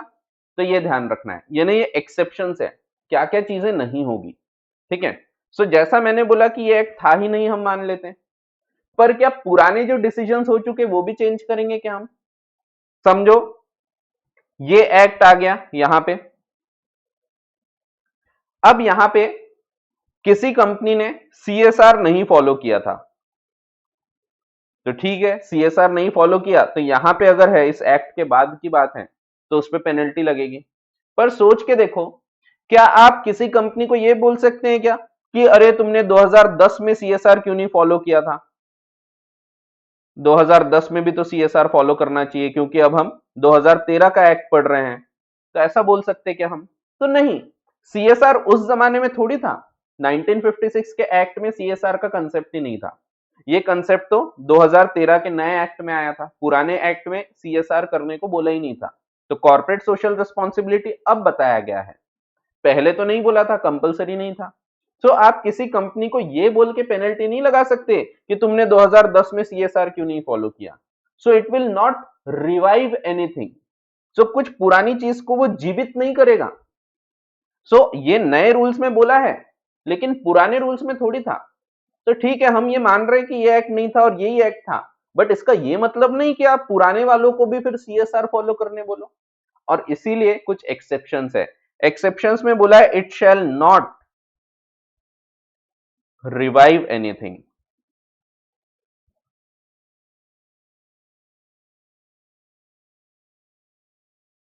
तो ये ध्यान रखना है, यानी ये एक्सेप्शंस है, क्या क्या चीजें नहीं होगी, ठीक है। सो जैसा मैंने बोला कि ये एक्ट था ही नहीं, हम मान लेते हैं, पर क्या पुराने जो डिसीजंस हो चुके वो भी चेंज करेंगे क्या हम? समझो ये एक्ट आ गया यहां पे, अब यहां पे किसी कंपनी ने सीएसआर नहीं फॉलो किया था, तो ठीक है, सीएसआर नहीं फॉलो किया, तो यहां पे अगर है, इस एक्ट के बाद की बात है, तो उस पर पेनल्टी लगेगी। पर सोच के देखो, क्या आप किसी कंपनी को यह बोल सकते हैं क्या कि अरे तुमने 2010 में सीएसआर क्यों नहीं फॉलो किया था? 2010 में भी तो सीएसआर फॉलो करना चाहिए, क्योंकि अब हम 2013 का एक्ट पढ़ रहे हैं, तो ऐसा बोल सकते क्या हम? तो नहीं, सीएसआर उस जमाने में थोड़ी था, 1956 के एक्ट में सीएसआर का कंसेप्ट ही नहीं था, ये कंसेप्ट तो 2013 के नए एक्ट में आया था, पुराने एक्ट में सीएसआर करने को बोला ही नहीं था। तो कॉर्पोरेट सोशल रिस्पॉन्सिबिलिटी अब बताया गया है, पहले तो नहीं बोला था, कंपलसरी नहीं था। तो आप किसी कंपनी को ये बोल के पेनल्टी नहीं लगा सकते कि तुमने 2010 में सीएसआर क्यों नहीं फॉलो किया। So it will not revive anything, so कुछ पुरानी चीज को वो जीवित नहीं करेगा। सो ये नए रूल्स में बोला है, लेकिन पुराने रूल्स में थोड़ी था। तो ठीक है, हम ये मान रहे हैं कि ये एक्ट नहीं था और यही एक्ट था, बट इसका ये मतलब नहीं कि आप पुराने वालों को भी फिर सीएसआर फॉलो करने बोलो। और इसीलिए कुछ एक्सेप्शंस है, एक्सेप्शंस में बोला है it shall not revive anything.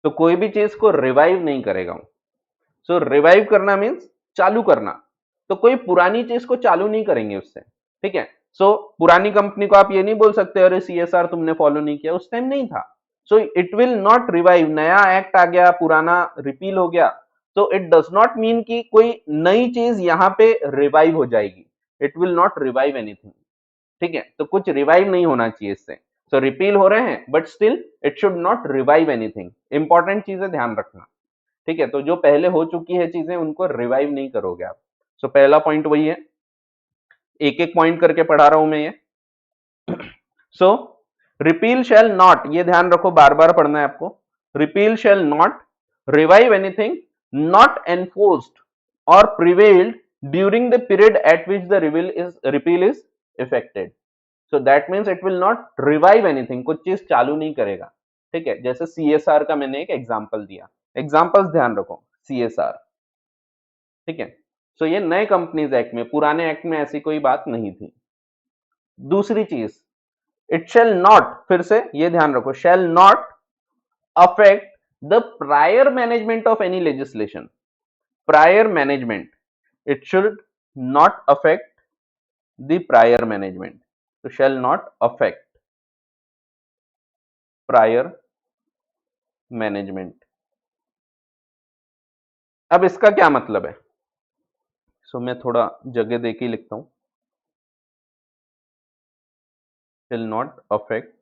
तो कोई भी चीज को रिवाइव नहीं करेगा। सो रिवाइव करना मीन्स चालू करना, तो कोई पुरानी चीज को चालू नहीं करेंगे उससे, ठीक है। सो पुरानी कंपनी को आप ये नहीं बोल सकते अरे सीएसआर तुमने फॉलो नहीं किया, उस टाइम नहीं था। सो इट विल नॉट रिवाइव, नया एक्ट आ गया, पुराना रिपील हो गया, तो इट डज नॉट मीन कि कोई नई चीज यहां पे रिवाइव हो जाएगी, it will not revive anything, ठीक है। तो कुछ रिवाइव नहीं होना चाहिए इससे। सो रिपील हो रहे हैं but still it should not revive anything, important चीजें ध्यान रखना, ठीक है। तो जो पहले हो चुकी है चीजें उनको रिवाइव नहीं करोगे आप। सो पहला पॉइंट वही है, एक एक पॉइंट करके पढ़ा रहा हूं मैं ये। सो रिपील शैल नॉट, ये ध्यान रखो, बार बार पढ़ना है आपको, repeal shall not revive anything not enforced और prevailed during the period at which the repeal is effected. So that means it will not revive anything, कुछ चीज चालू नहीं करेगा, ठीक है। जैसे सीएसआर का मैंने एक एग्जांपल दिया, एग्जांपल्स ध्यान रखो, सीएसआर, ठीक है। सो ये नए कंपनीज एक्ट में, पुराने एक्ट में ऐसी कोई बात नहीं थी। दूसरी चीज, इट शैल नॉट, फिर से ये ध्यान रखो, shall not affect the prior management of any legislation, prior management, it should not affect the prior management, तो shall not affect prior management. अब इसका क्या मतलब है? सो मैं थोड़ा जगह देके लिखता हूं, shall not affect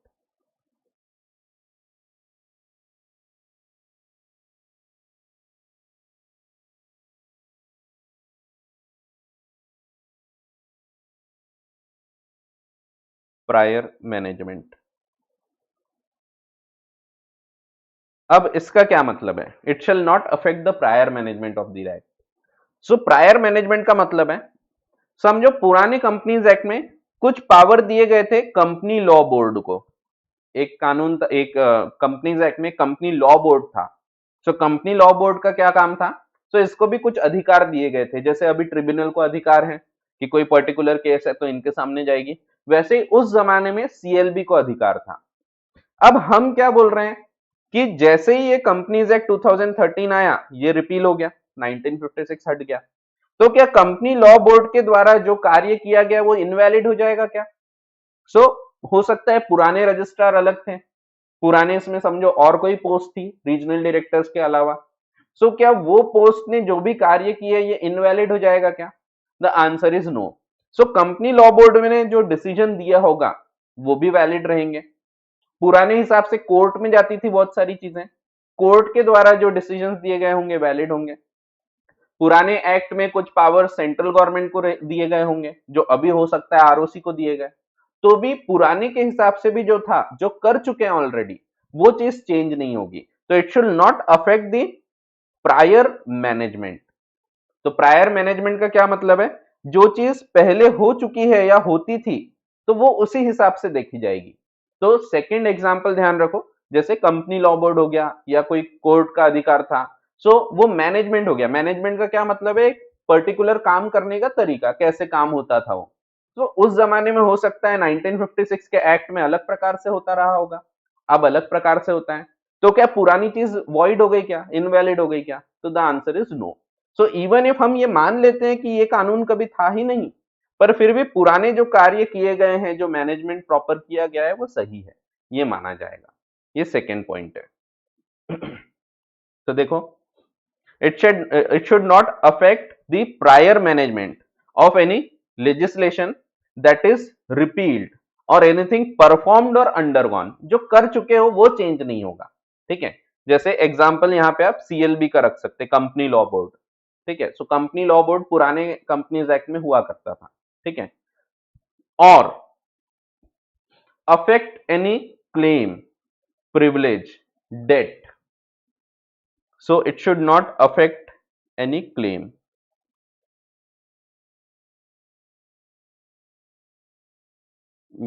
prior management। अब इसका क्या मतलब है, it shall not affect the prior management of the act. So prior management का मतलब है, समझो पुराने कंपनीज एक्ट में कुछ पावर दिए गए थे कंपनी लॉ बोर्ड को, एक कानून, एक कंपनीज एक्ट में कंपनी लॉ बोर्ड था। सो कंपनी लॉ बोर्ड का क्या काम था? सो इसको भी कुछ अधिकार दिए गए थे, जैसे अभी ट्रिब्यूनल को अधिकार है कि कोई पर्टिकुलर केस है तो इनके सामने जाएगी, वैसे ही उस जमाने में सीएलबी को अधिकार था। अब हम क्या बोल रहे हैं कि जैसे ही ये कंपनीज एक्ट 2013 आया, ये रिपील हो गया, 1956 हट गया, तो क्या कंपनी लॉ बोर्ड के द्वारा जो कार्य किया गया वो इनवैलिड हो जाएगा क्या? सो हो सकता है पुराने रजिस्ट्रार अलग थे, पुराने इसमें समझो और कोई पोस्ट थी रीजनल डायरेक्टर्स के अलावा, सो क्या वो पोस्ट ने जो भी कार्य किए ये इनवैलिड हो जाएगा क्या? The answer is no. So company law board ने जो डिसीजन दिया होगा वो भी वैलिड रहेंगे। पुराने हिसाब से कोर्ट में जाती थी बहुत सारी चीजें, कोर्ट के द्वारा जो डिसीजंस दिए गए होंगे वैलिड होंगे। पुराने एक्ट में कुछ पावर सेंट्रल गवर्नमेंट को दिए गए होंगे, जो अभी हो सकता है आरओसी को दिए गए, तो भी पुराने के हिसाब से भी जो था, जो कर चुके हैं ऑलरेडी, वो चीज चेंज नहीं होगी। तो it should not affect the prior management. तो प्रायर मैनेजमेंट का क्या मतलब है, जो चीज पहले हो चुकी है या होती थी तो वो उसी हिसाब से देखी जाएगी। तो सेकंड एग्जांपल ध्यान रखो, जैसे कंपनी लॉ बोर्ड हो गया या कोई कोर्ट का अधिकार था, सो वो मैनेजमेंट हो गया। मैनेजमेंट का क्या मतलब है, एक पर्टिकुलर काम करने का तरीका, कैसे काम होता था वो। तो उस जमाने में हो सकता है 1956 के एक्ट में अलग प्रकार से होता रहा होगा, अब अलग प्रकार से होता है। तो क्या पुरानी चीज वॉइड हो गई क्या, इनवैलिड हो गई क्या? तो the answer is no. So even if हम ये मान लेते हैं कि ये कानून कभी था ही नहीं, पर फिर भी पुराने जो कार्य किए गए हैं, जो मैनेजमेंट प्रॉपर किया गया है, वो सही है, ये माना जाएगा। ये सेकेंड पॉइंट है। तो देखो, it should not affect the prior management of any legislation that is repealed or anything performed or undergone। जो कर चुके हो वो चेंज नहीं होगा, ठीक है। जैसे एग्जांपल यहाँ पे आप सीएलबी का रख सकते, कंपनी लॉ बोर्ड, ठीक है। सो कंपनी लॉ बोर्ड पुराने कंपनीज एक्ट में हुआ करता था, ठीक है। और affect any claim, privilege, debt. So it should not affect any claim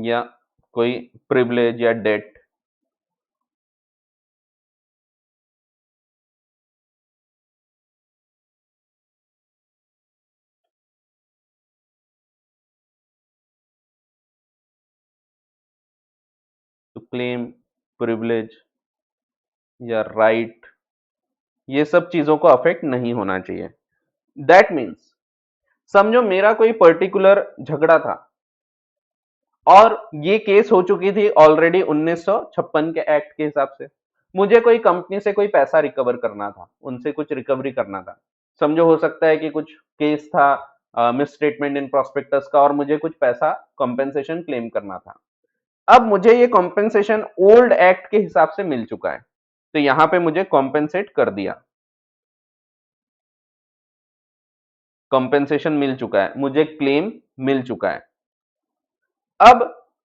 या कोई प्रिविलेज या डेट। तो क्लेम, प्रिविलेज या राइट, ये सब चीजों को अफेक्ट नहीं होना चाहिए। दैट मीन्स, समझो मेरा कोई पर्टिकुलर झगड़ा था और ये केस हो चुकी थी ऑलरेडी 1956 के एक्ट के हिसाब से। मुझे कोई कंपनी से कोई पैसा रिकवर करना था, उनसे कुछ रिकवरी करना था। समझो हो सकता है कि कुछ केस था मिस स्टेटमेंट इन प्रोस्पेक्टस का, और मुझे कुछ पैसा कॉम्पेंसेशन क्लेम करना था। अब मुझे ये कॉम्पेंसेशन ओल्ड एक्ट के हिसाब से मिल चुका है, तो यहां पे मुझे कॉम्पेंसेट कर दिया, कॉम्पेंसेशन मिल चुका है, मुझे क्लेम मिल चुका है। अब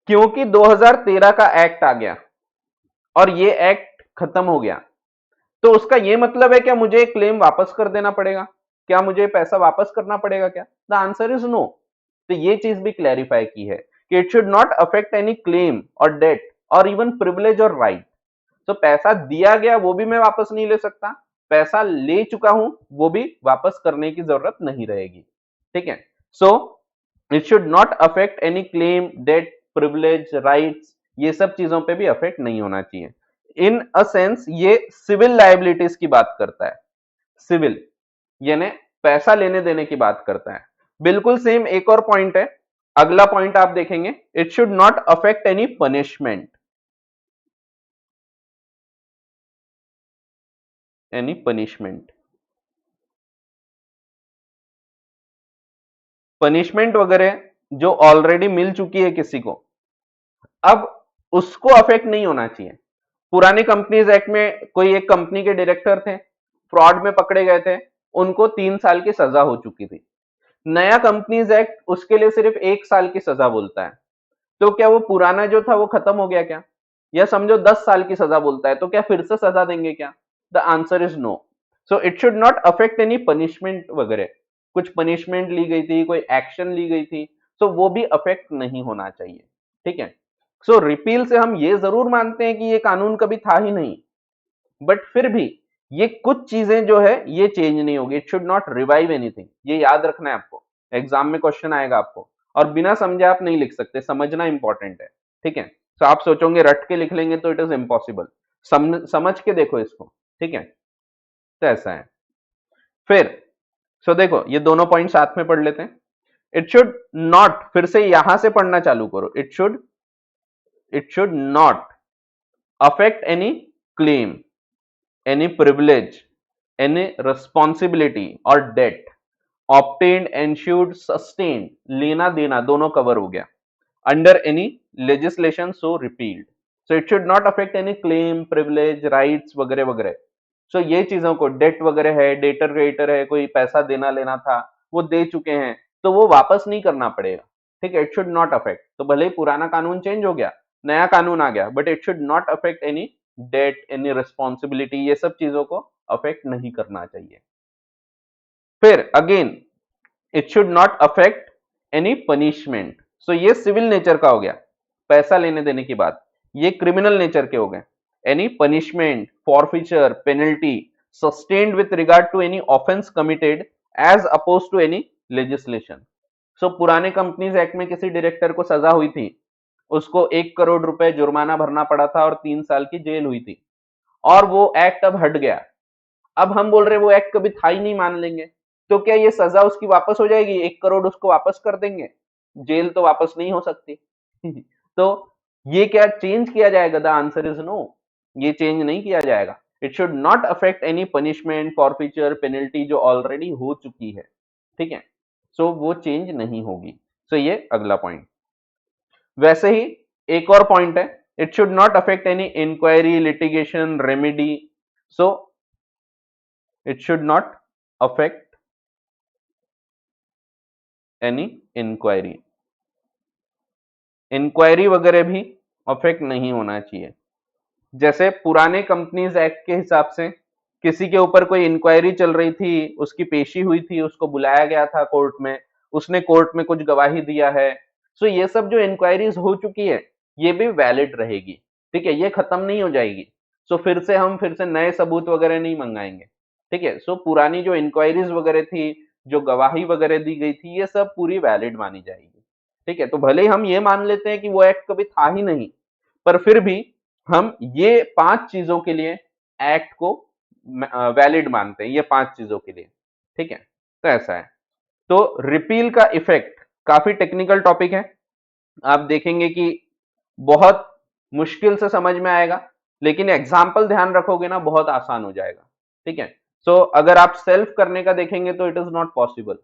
क्योंकि 2013 का एक्ट आ गया और ये एक्ट खत्म हो गया, तो उसका ये मतलब है क्या मुझे क्लेम वापस कर देना पड़ेगा, क्या मुझे पैसा वापस करना पड़ेगा क्या? The answer is no. तो ये चीज भी क्लैरिफाई की है कि it should not affect any claim और डेट और इवन प्रिविलेज और राइट। तो पैसा दिया गया वो भी मैं वापस नहीं ले सकता, पैसा ले चुका हूं वो भी वापस करने की जरूरत नहीं रहेगी, ठीक है। So it should not affect any claim, debt, privilege, rights, ये सब चीजों पे भी अफेक्ट नहीं होना चाहिए। इन अ सेंस ये सिविल लायबिलिटीज की बात करता है, सिविल यानी पैसा लेने देने की बात करता है। बिल्कुल सेम एक और पॉइंट है, अगला पॉइंट आप देखेंगे, it should not affect any punishment, any punishment. Punishment वगैरह जो ऑलरेडी मिल चुकी है किसी को, अब उसको अफेक्ट नहीं होना चाहिए। पुरानी कंपनीज एक्ट में कोई एक कंपनी के डायरेक्टर थे, फ्रॉड में पकड़े गए थे, उनको 3 साल की सजा हो चुकी थी। नया कंपनीज एक्ट उसके लिए सिर्फ 1 साल की सजा बोलता है। तो क्या वो पुराना जो था वो खत्म हो गया क्या? या समझो 10 साल की सजा बोलता है, तो क्या फिर से सजा देंगे क्या? The answer is no. So it should not affect any punishment वगैरह, कुछ पनिशमेंट ली गई थी, कोई एक्शन ली गई थी, तो वो भी अफेक्ट नहीं होना चाहिए, ठीक है। सो रिपील से हम ये जरूर मानते हैं कि ये कानून कभी था ही नहीं, बट फिर भी ये कुछ चीजें जो है ये चेंज नहीं होगी। It should not revive anything, ये याद रखना है आपको, एग्जाम में क्वेश्चन आएगा आपको, और बिना समझे आप नहीं लिख सकते, समझना इंपॉर्टेंट है, ठीक है। तो आप सोचोगे रट के लिख लेंगे तो इट इज इम्पॉसिबल, समझ के देखो इसको, ठीक है। तो ऐसा है। फिर देखो ये दोनों पॉइंट साथ में पढ़ लेते हैं। इट शुड नॉट, फिर से यहां से पढ़ना चालू करो, it should not affect any claim, any privilege, any responsibility और debt, obtained, ensured, sustained, लेना देना दोनों कवर हो गया, under any legislation so repealed। so it should not affect any claim, privilege, rights वगैरह वगैरह। so ये चीजों को, डेट वगैरह है, डेटर क्रेडिटर है, कोई पैसा देना लेना था वो दे चुके हैं, तो वो वापस नहीं करना पड़ेगा, ठीक है, इट शुड नॉट अफेक्ट। तो भले ही पुराना कानून चेंज हो गया, नया कानून आ गया, but it should not affect any debt, any responsibility, ये सब चीजों को अफेक्ट नहीं करना चाहिए। फिर again, it should not affect any punishment. So ये सिविल नेचर का हो गया, पैसा लेने देने की बात। ये क्रिमिनल नेचर के हो गए, any punishment, forfeiture, penalty sustained with regard to any offence committed as oppose to any legislation. So पुराने कंपनीज एक्ट में किसी डायरेक्टर को सजा हुई थी, उसको 1 करोड़ रुपए जुर्माना भरना पड़ा था और 3 साल की जेल हुई थी, और वो एक्ट अब हट गया। अब हम बोल रहे वो एक्ट कभी था ही नहीं, मान लेंगे, तो क्या ये सजा उसकी वापस हो जाएगी? 1 करोड़ उसको वापस कर देंगे, जेल तो वापस नहीं हो सकती। तो ये क्या चेंज किया जाएगा? द आंसर इज नो, ये चेंज नहीं किया जाएगा। It should not affect any punishment, forfeiture, penalty जो ऑलरेडी हो चुकी है, ठीक है, सो वो चेंज नहीं होगी। सो ये अगला पॉइंट। वैसे ही एक और पॉइंट है, it should not affect any inquiry, litigation, remedy. So it should not affect any inquiry, inquiry वगैरह भी अफेक्ट नहीं होना चाहिए। जैसे पुराने कंपनीज एक्ट के हिसाब से किसी के ऊपर कोई इंक्वायरी चल रही थी, उसकी पेशी हुई थी, उसको बुलाया गया था कोर्ट में, उसने कोर्ट में कुछ गवाही दिया है, सो ये सब जो इंक्वायरीज हो चुकी है ये भी वैलिड रहेगी, ठीक है, ये खत्म नहीं हो जाएगी। सो फिर से नए सबूत वगैरह नहीं मंगाएंगे, ठीक है। सो पुरानी जो इंक्वायरीज वगैरह थी, जो गवाही वगैरह दी गई थी, ये सब पूरी वैलिड मानी जाएगी, ठीक है। तो भले ही हम ये मान लेते हैं कि वो एक्ट कभी था ही नहीं, पर फिर भी हम ये 5 चीजों के लिए एक्ट को वैलिड मानते हैं, ये 5 चीजों के लिए, ठीक है। तो ऐसा है। तो रिपील का इफेक्ट काफी टेक्निकल टॉपिक है, आप देखेंगे कि बहुत मुश्किल से समझ में आएगा, लेकिन एग्जाम्पल ध्यान रखोगे ना बहुत आसान हो जाएगा, ठीक है। सो अगर आप सेल्फ करने का देखेंगे तो इट इज नॉट पॉसिबल,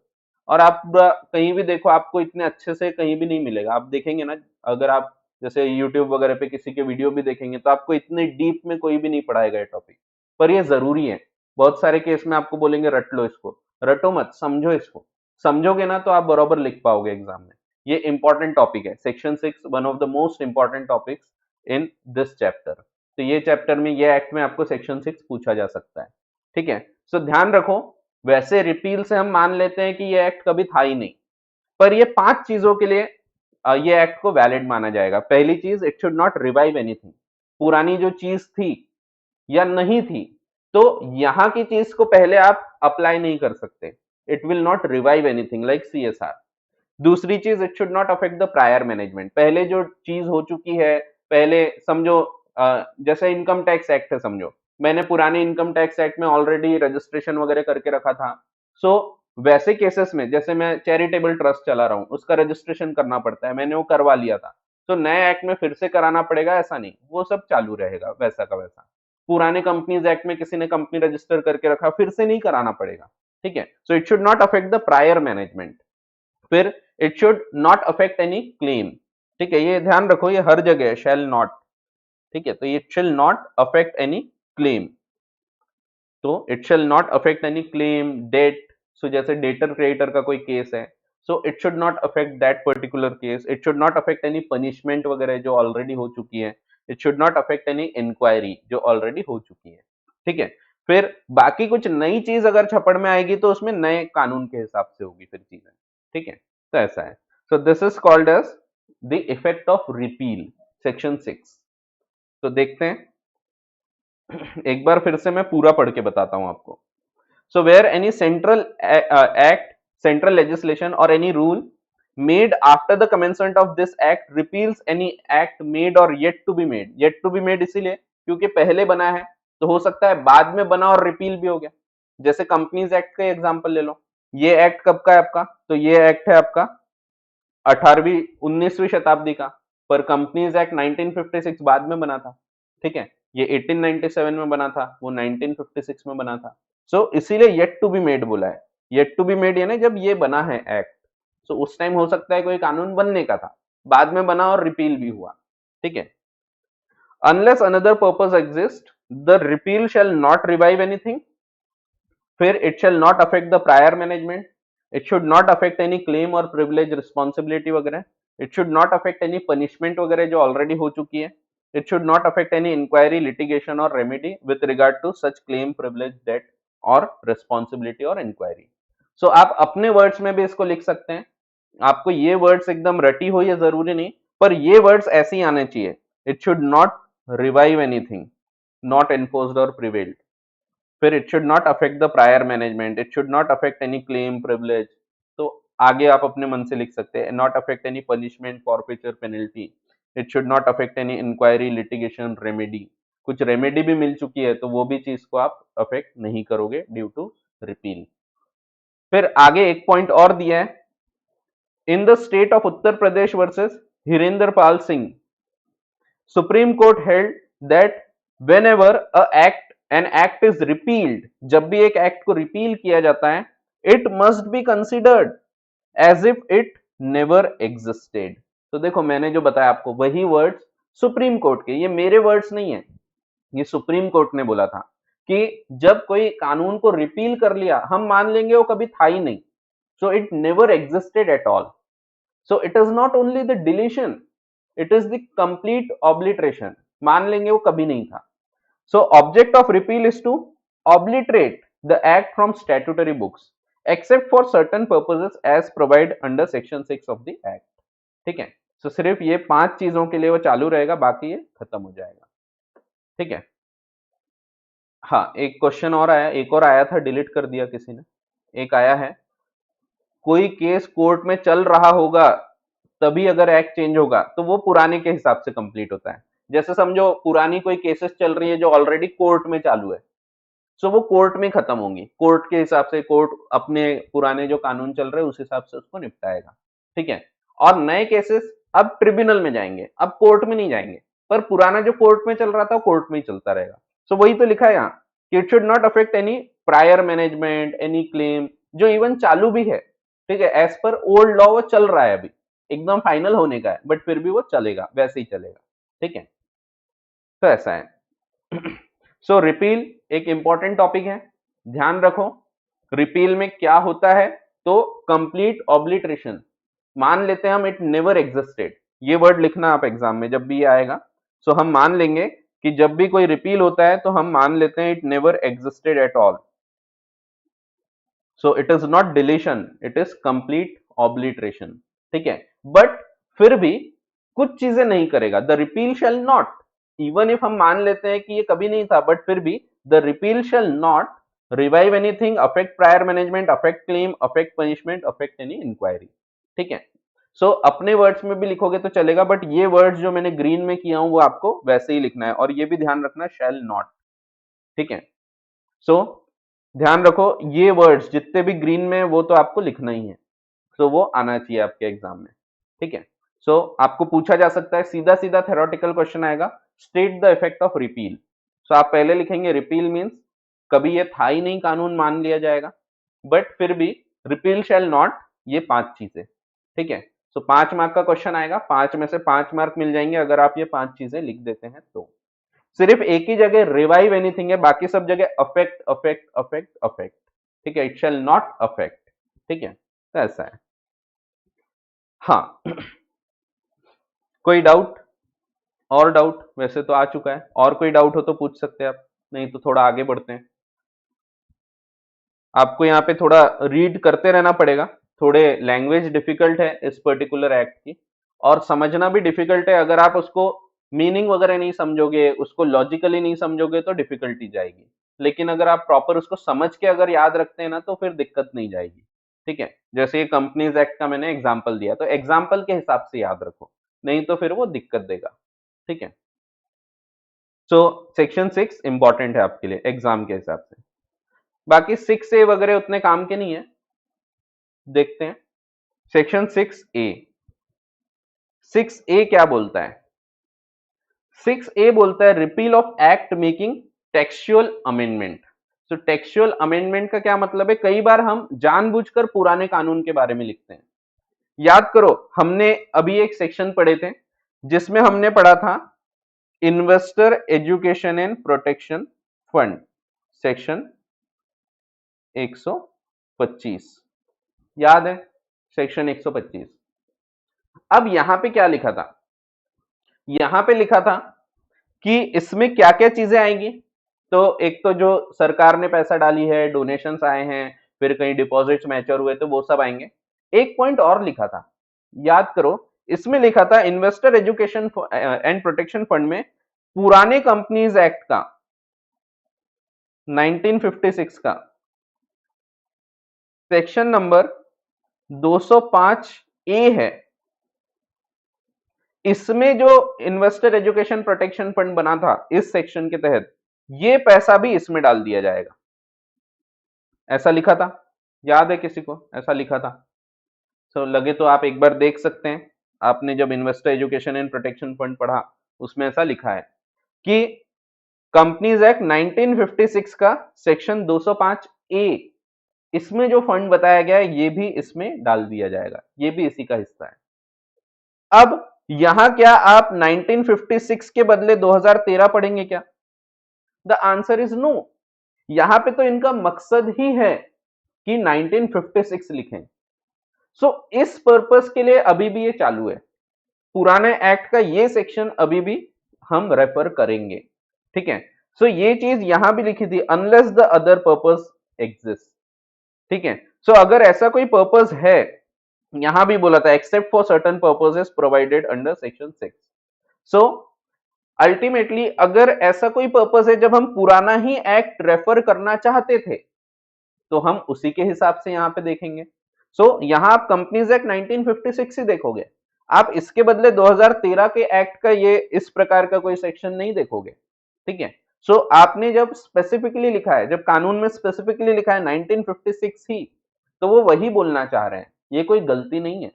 और आप कहीं भी देखो आपको इतने अच्छे से कहीं भी नहीं मिलेगा। आप देखेंगे ना, अगर आप जैसे यूट्यूब वगैरह पे किसी के वीडियो भी देखेंगे तो आपको इतने डीप में कोई भी नहीं पढ़ाएगा ये टॉपिक, पर ये जरूरी है। बहुत सारे केस में आपको बोलेंगे रट लो इसको, रटो मत, समझो इसको, समझोगे ना तो आप बराबर लिख पाओगे एग्जाम में। ये इंपॉर्टेंट टॉपिक है, section 6 one of the most important topics in this chapter. तो ये चैप्टर में, ये एक्ट में आपको सेक्शन 6 पूछा जा सकता है, ठीक है। सो ध्यान रखो, वैसे रिपील से हम मान लेते हैं कि ये एक्ट कभी था ही नहीं, पर ये 5 चीजों के लिए ये एक्ट को वैलिड माना जाएगा। पहली चीज, it should not revive anything, पुरानी जो चीज थी या नहीं थी, तो यहां की चीज को पहले आप अप्लाई नहीं कर सकते। It will not revive anything like CSR। दूसरी चीज, it should not affect the prior management, पहले जो चीज हो चुकी है, पहले समझो जैसे इनकम टैक्स एक्ट है, समझो मैंने पुराने इनकम टैक्स एक्ट में ऑलरेडी रजिस्ट्रेशन वगैरह करके रखा था, सो वैसे केसेस में जैसे मैं चैरिटेबल ट्रस्ट चला रहा हूँ, उसका रजिस्ट्रेशन करना पड़ता है, मैंने वो करवा लिया था, तो नए एक्ट में फिर से कराना पड़ेगा ऐसा नहीं, वो सब चालू रहेगा वैसा का वैसा। पुराने कंपनीज एक्ट में किसी ने कंपनी रजिस्टर करके रखा, फिर से नहीं कराना पड़ेगा, ठीक है। So it should not affect the prior management. फिर it should not affect any claim, ठीक है, ये ध्यान रखो, ये हर जगह शैल नॉट, ठीक है। तो it shall not affect any claim, तो it shall not affect any claim, debt, so जैसे डेटर क्रेडिटर का कोई केस है, so it should not affect that particular case. It should not affect any punishment वगैरह जो already हो चुकी है। It should not affect any inquiry जो ऑलरेडी हो चुकी है, ठीक है। फिर बाकी कुछ नई चीज अगर छपड़ में आएगी तो उसमें नए कानून के हिसाब से होगी फिर चीजें, ठीक है। तो ऐसा है। So this is called as the effect of repeal, section 6। तो देखते हैं, एक बार फिर से मैं पूरा पढ़ के बताता हूं आपको। So where any central act, central legislation or any rule made after the commencement of this act repeals any act made or yet to be made. Yet to be made इसीलिए क्योंकि पहले बना है, तो हो सकता है बाद में बना और रिपील भी हो गया। जैसे कंपनीज एक्ट का एग्जांपल ले लो, ये एक्ट कब का है आपका? तो ये एक्ट है आपका 18वीं 19वीं शताब्दी का, पर कंपनीज एक्ट 1956 बाद में बना था, ठीक है। ये 1897 में बना था, वो 1956 में बना था। सो इसीलिए येट टू बी मेड बोला है। येट टू बी मेड यानी जब ये बना है एक्ट, सो उस टाइम हो सकता है कोई कानून बनने का था, बाद में बना और रिपील भी हुआ, ठीक है। Unless another purpose exist the repeal shall not revive anything. फिर it shall not affect the prior management, it should not affect any claim or privilege responsibility वगैरह, it should not affect any punishment वगैरह जो already हो चुकी है, it should not affect any inquiry litigation or remedy with regard to such claim privilege debt or responsibility or inquiry. So आप अपने words में भी इसको लिख सकते हैं, आपको ये वर्ड्स एकदम रटी हो ये जरूरी नहीं, पर ये वर्ड्स ऐसे ही आने चाहिए। It should not revive anything not enforced और प्रिवेल्ड, फिर it should not affect the prior management, it should not affect any claim privilege, तो आगे आप अपने मन से लिख सकते हैं, not affect any punishment forfeiture penalty, it should not affect any inquiry litigation remedy, कुछ रेमेडी भी मिल चुकी है तो वो भी चीज को आप अफेक्ट नहीं करोगे ड्यू टू रिपील। फिर आगे एक पॉइंट और दिया है, in the state of Uttar Pradesh versus Hirendra Pal Singh, supreme court held that whenever an act is repealed, जब भी एक एक्ट को रिपील किया जाता है, it must be considered as if it never existed। तो देखो मैंने जो बताया आपको वही वर्ड्स सुप्रीम कोर्ट के, ये मेरे वर्ड्स नहीं है, ये सुप्रीम कोर्ट ने बोला था कि जब कोई कानून को रिपील कर लिया हम मान लेंगे वो कभी था ही नहीं, so it never existed at all, so it is not only the deletion, it is the complete obliteration, मान लेंगे वो कभी नहीं था। So object of repeal is to obliterate the act from statutory books except for certain purposes as provided under section 6 of the act। ठीक है, so सिर्फ ये 5 चीजों के लिए वो चालू रहेगा, बाकी ये खत्म हो जाएगा। ठीक है, हाँ एक क्वेश्चन और आया, एक और आया था डिलीट कर दिया किसी ने, एक आया है, कोई केस कोर्ट में चल रहा होगा तभी अगर एक्ट चेंज होगा तो वो पुराने के हिसाब से कंप्लीट होता है। जैसे समझो पुरानी कोई केसेस चल रही है जो ऑलरेडी कोर्ट में चालू है, सो वो कोर्ट में खत्म होंगी, कोर्ट के हिसाब से कोर्ट अपने पुराने जो कानून चल रहे हैं उस हिसाब से उसको निपटाएगा। ठीक है, और नए केसेस अब ट्रिब्यूनल में जाएंगे, अब कोर्ट में नहीं जाएंगे, पर पुराना जो कोर्ट में चल रहा था कोर्ट में ही चलता रहेगा। सो वही तो लिखा है यहाँ कि it should not affect any prior management any claim, जो इवन चालू भी है। ठीक है, एज पर ओल्ड लॉ वो चल रहा है, अभी एकदम फाइनल होने का है बट फिर भी वो चलेगा, वैसे ही चलेगा। ठीक है, तो ऐसा है। सो रिपील एक इंपॉर्टेंट टॉपिक है, ध्यान रखो रिपील में क्या होता है, तो कंप्लीट ऑब्लिटरेशन, मान लेते हैं हम इट नेवर एग्जिस्टेड, ये वर्ड लिखना आप एग्जाम में जब भी आएगा। सो हम मान लेंगे कि जब भी कोई रिपील होता है तो हम मान लेते हैं it never existed at all, so it is not deletion, it is complete obliteration. ठीक है, बट फिर भी कुछ चीजें नहीं करेगा, the repeal shall not, even if हम मान लेते हैं कि ये कभी नहीं था, बट फिर भी the repeal shall not revive anything, affect prior management, affect claim, affect punishment, affect any inquiry. ठीक है, सो अपने वर्ड्स में भी लिखोगे तो चलेगा, बट ये वर्ड्स जो मैंने ग्रीन में किया हूं वो आपको वैसे ही लिखना है, और ये भी ध्यान रखना शैल नॉट। ठीक है, सो ध्यान रखो ये वर्ड्स जितने भी ग्रीन में वो तो आपको लिखना ही है, सो वो आना चाहिए आपके एग्जाम में। ठीक है, सो आपको पूछा जा सकता है, सीधा सीधा थ्योरेटिकल क्वेश्चन आएगा, state the effect of repeal. So आप पहले लिखेंगे रिपील मींस कभी ये था ही नहीं कानून मान लिया जाएगा, बट फिर भी रिपील शैल नॉट, ये 5 चीजें। ठीक है, सो 5 मार्क का क्वेश्चन आएगा, 5 में से 5 मार्क मिल जाएंगे अगर आप ये 5 चीजें लिख देते हैं तो। सिर्फ एक ही जगह रिवाइव एनीथिंग है, बाकी सब जगह अफेक्ट अफेक्ट अफेक्ट अफेक्ट। ठीक है, इट शैल नॉट अफेक्ट। ठीक है, तो ऐसा है। हाँ कोई डाउट, और डाउट वैसे तो आ चुका है, और कोई डाउट हो तो पूछ सकते हैं आप, नहीं तो थोड़ा आगे बढ़ते हैं। आपको यहाँ पे थोड़ा रीड करते रहना पड़ेगा, थोड़े लैंग्वेज डिफिकल्ट है इस पर्टिकुलर एक्ट की, और समझना भी डिफिकल्ट है, अगर आप उसको मीनिंग वगैरह नहीं समझोगे, उसको लॉजिकली नहीं समझोगे तो डिफिकल्टी जाएगी, लेकिन अगर आप प्रॉपर उसको समझ के अगर याद रखते हैं ना तो फिर दिक्कत नहीं जाएगी। ठीक है, जैसे ये कंपनीज एक्ट का मैंने एग्जाम्पल दिया, तो एग्जाम्पल के हिसाब से याद रखो, नहीं तो फिर वो दिक्कत देगा। ठीक है, सो सेक्शन 6 इंपॉर्टेंट है आपके लिए एग्जाम के हिसाब से, बाकी 6A वगैरह उतने काम के नहीं है। देखते हैं सेक्शन 6A, 6A क्या बोलता है, 6A बोलता है repeal of act making textual amendment. तो टेक्सचुअल अमेंडमेंट का क्या मतलब है, कई बार हम जानबूझकर पुराने कानून के बारे में लिखते हैं। याद करो हमने अभी एक सेक्शन पढ़े थे जिसमें हमने पढ़ा था investor education and protection fund, section 125। याद है, सेक्शन 125। अब यहां पे क्या लिखा था, यहां पे लिखा था कि इसमें क्या क्या चीजें आएंगी। तो एक तो जो सरकार ने पैसा डाली है, डोनेशंस आए हैं, फिर कहीं डिपॉजिट्स मैच्योर हुए तो वो सब आएंगे। एक पॉइंट और लिखा था, याद करो, इसमें लिखा था investor education and protection fund में पुराने कंपनीज एक्ट का 1956 का सेक्शन नंबर 205 ए है, इसमें जो इन्वेस्टर एजुकेशन प्रोटेक्शन फंड बना था इस सेक्शन के तहत, ये पैसा भी इसमें डाल दिया जाएगा। ऐसा लिखा था, याद है किसी को ऐसा लिखा था? तो लगे तो आप एक बार देख सकते हैं, आपने जब investor education and protection fund पढ़ा उसमें ऐसा लिखा है कि कंपनीज एक्ट 1956 का सेक्शन 205 ए, इसमें जो फंड बताया गया है ये भी इसमें डाल दिया जाएगा, ये भी इसी का हिस्सा है। अब यहां क्या आप 1956 के बदले 2013 पढ़ेंगे क्या? The answer is no. यहां पे तो इनका मकसद ही है कि 1956 लिखें। सो इस पर्पस के लिए अभी भी ये चालू है, पुराने एक्ट का ये सेक्शन अभी भी हम रेफर करेंगे, ठीक है। सो ये चीज यहां भी लिखी थी, unless the other purpose exist, ठीक है। सो अगर ऐसा कोई पर्पस है, यहां भी बोला था except for certain purposes provided under section 6। So ultimately अगर ऐसा कोई पर्पस है जब हम पुराना ही एक्ट रेफर करना चाहते थे तो हम उसी के हिसाब से यहां पे देखेंगे। सो यहां आप कंपनीज एक्ट 1956 ही देखोगे, आप इसके बदले 2013 के एक्ट का ये इस प्रकार का कोई सेक्शन नहीं देखोगे, ठीक है। सो आपने जब स्पेसिफिकली लिखा है, जब कानून में स्पेसिफिकली लिखा है 1956 ही, तो वो वही बोलना चाह रहे हैं, ये कोई गलती नहीं है।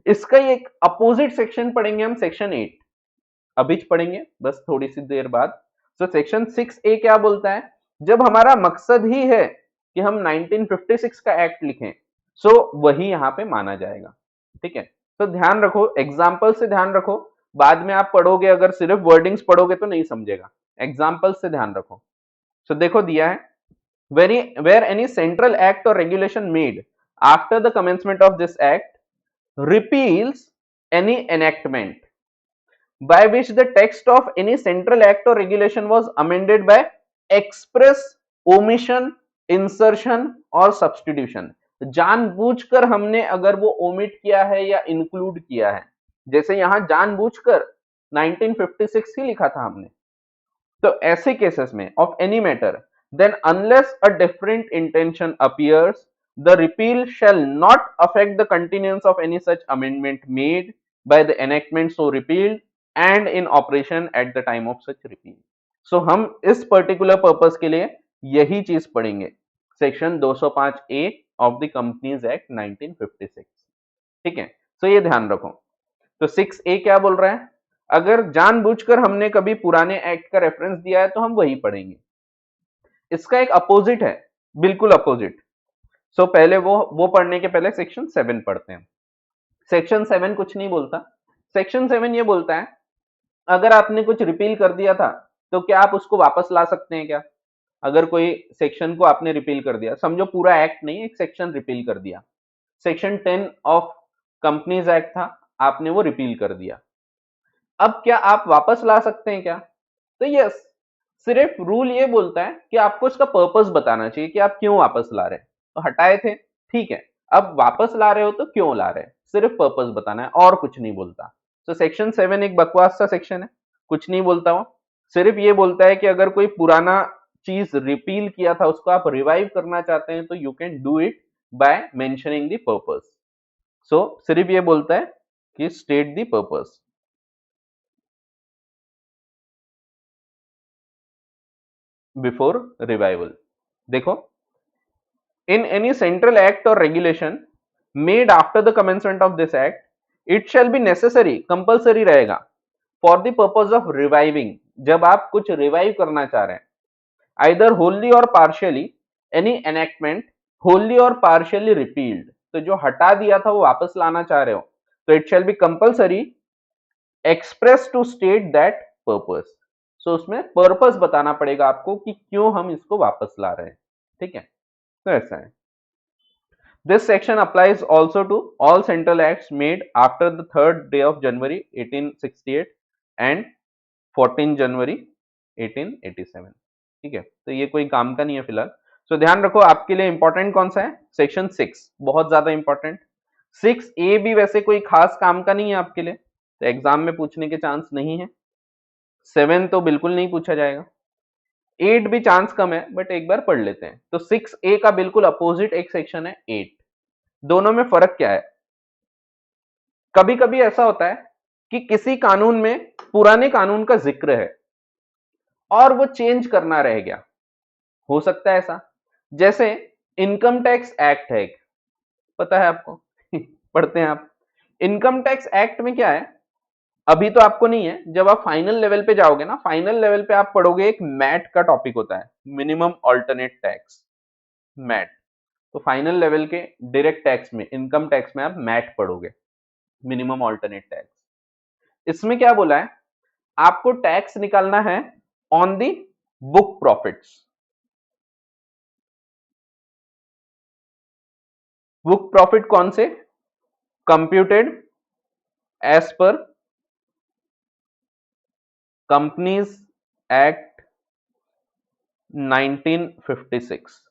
इसका एक अपोजिट सेक्शन पढ़ेंगे हम, सेक्शन 8 अभी पढ़ेंगे बस थोड़ी सी देर बाद। तो सेक्शन 6A क्या बोलता है, जब हमारा मकसद ही है कि हम 1956 का एक्ट लिखें, सो वही यहां पे माना जाएगा, ठीक है। तो ध्यान रखो, एग्जाम्पल से ध्यान रखो, बाद में आप पढ़ोगे अगर सिर्फ वर्डिंग्स पढ़ोगे तो नहीं समझेगा, एग्जाम्पल से ध्यान रखो। सो देखो दिया है, where any central act or regulation made after the commencement of this act repeals any enactment by which the text of any central act or regulation was amended by express omission, insertion और substitution। जानबूझकर हमने अगर वो omit किया है या include किया है, जैसे यहां जानबूझकर 1956 ही लिखा था हमने, तो ऐसे केसेस में of any matter, then unless a different intention appears, the repeal shall not affect the continuance of any such amendment made by the enactment so repealed and in operation at the time of such repeal। So हम इस particular purpose के लिए यही चीज पढ़ेंगे, section 205A of the companies act 1956, ठीक है। सो ये ध्यान रखो। तो 6A क्या बोल रहा है, अगर जानबूझकर हमने कभी पुराने एक्ट का रेफरेंस दिया है तो हम वही पढ़ेंगे। इसका एक अपोजिट है, बिल्कुल अपोजिट। सो पहले वो पढ़ने के पहले सेक्शन 7 पढ़ते हैं। सेक्शन 7 कुछ नहीं बोलता, सेक्शन 7 ये बोलता है अगर आपने कुछ रिपील कर दिया था तो क्या आप उसको वापस ला सकते हैं क्या? अगर कोई सेक्शन को आपने रिपील कर दिया, समझो पूरा एक्ट नहीं, एक सेक्शन रिपील कर दिया, सेक्शन 10 ऑफ कंपनीज एक्ट था, आपने वो रिपील कर दिया, अब क्या आप वापस ला सकते हैं क्या? तो यस, सिर्फ रूल ये बोलता है कि आपको इसका पर्पस बताना चाहिए कि आप क्यों वापस ला रहे हैं। तो हटाए थे, ठीक है, अब वापस ला रहे हो तो क्यों ला रहे हैं, सिर्फ पर्पस बताना है और कुछ नहीं बोलता। तो सेक्शन 7 एक बकवास सा सेक्शन है, कुछ नहीं बोलता वो, सिर्फ ये बोलता है कि अगर कोई पुराना चीज रिपील किया था उसको आप रिवाइव करना चाहते हैं तो you can do it by mentioning the purpose. So सिर्फ ये बोलता है कि state the purpose before revival. देखो, in any central act or regulation made after the commencement of this act, it shall be necessary, compulsory रहेगा, for the purpose of reviving, जब आप कुछ रिवाइव करना चाह रहे हैं, either wholly or partially any enactment wholly or partially repealed, तो जो हटा दिया था वो वापस लाना चाह रहे हो तो it shall be compulsory express to state that purpose। सो उसमें पर्पस बताना पड़ेगा आपको कि क्यों हम इसको वापस ला रहे हैं, ठीक है। तो ऐसा है। This section applies also to all central acts made after the 3rd day of January 1868 and 14 जनवरी 1887। ठीक है, तो ये कोई काम का नहीं है फिलहाल। सो ध्यान रखो, आपके लिए इंपॉर्टेंट कौन सा है? सेक्शन 6 बहुत ज्यादा इंपॉर्टेंट। 6A भी वैसे कोई खास काम का नहीं है आपके लिए, तो एग्जाम में पूछने के चांस नहीं है। 7 तो बिल्कुल नहीं पूछा जाएगा। 8 भी चांस कम है, बट एक बार पढ़ लेते हैं। तो 6A का बिल्कुल अपोजिट एक सेक्शन है 8। दोनों में फर्क क्या है? कभी कभी ऐसा होता है कि किसी कानून में पुराने कानून का जिक्र है और वो चेंज करना रह गया, हो सकता है ऐसा। जैसे इनकम टैक्स एक्ट है एक, पता है आपको पढ़ते हैं आप। इनकम टैक्स एक्ट में क्या है, अभी तो आपको नहीं है, जब आप फाइनल लेवल पे जाओगे ना, फाइनल लेवल पे आप पढ़ोगे, एक मैट का टॉपिक होता है, मिनिमम ऑल्टरनेट टैक्स, मैट। तो फाइनल लेवल के डायरेक्ट टैक्स में, इनकम टैक्स में आप मैट पढ़ोगे, मिनिमम ऑल्टरनेट टैक्स। इसमें क्या बोला है, आपको टैक्स निकालना है on the book profits. Book profit कौन से? Computed as per companies act 1956।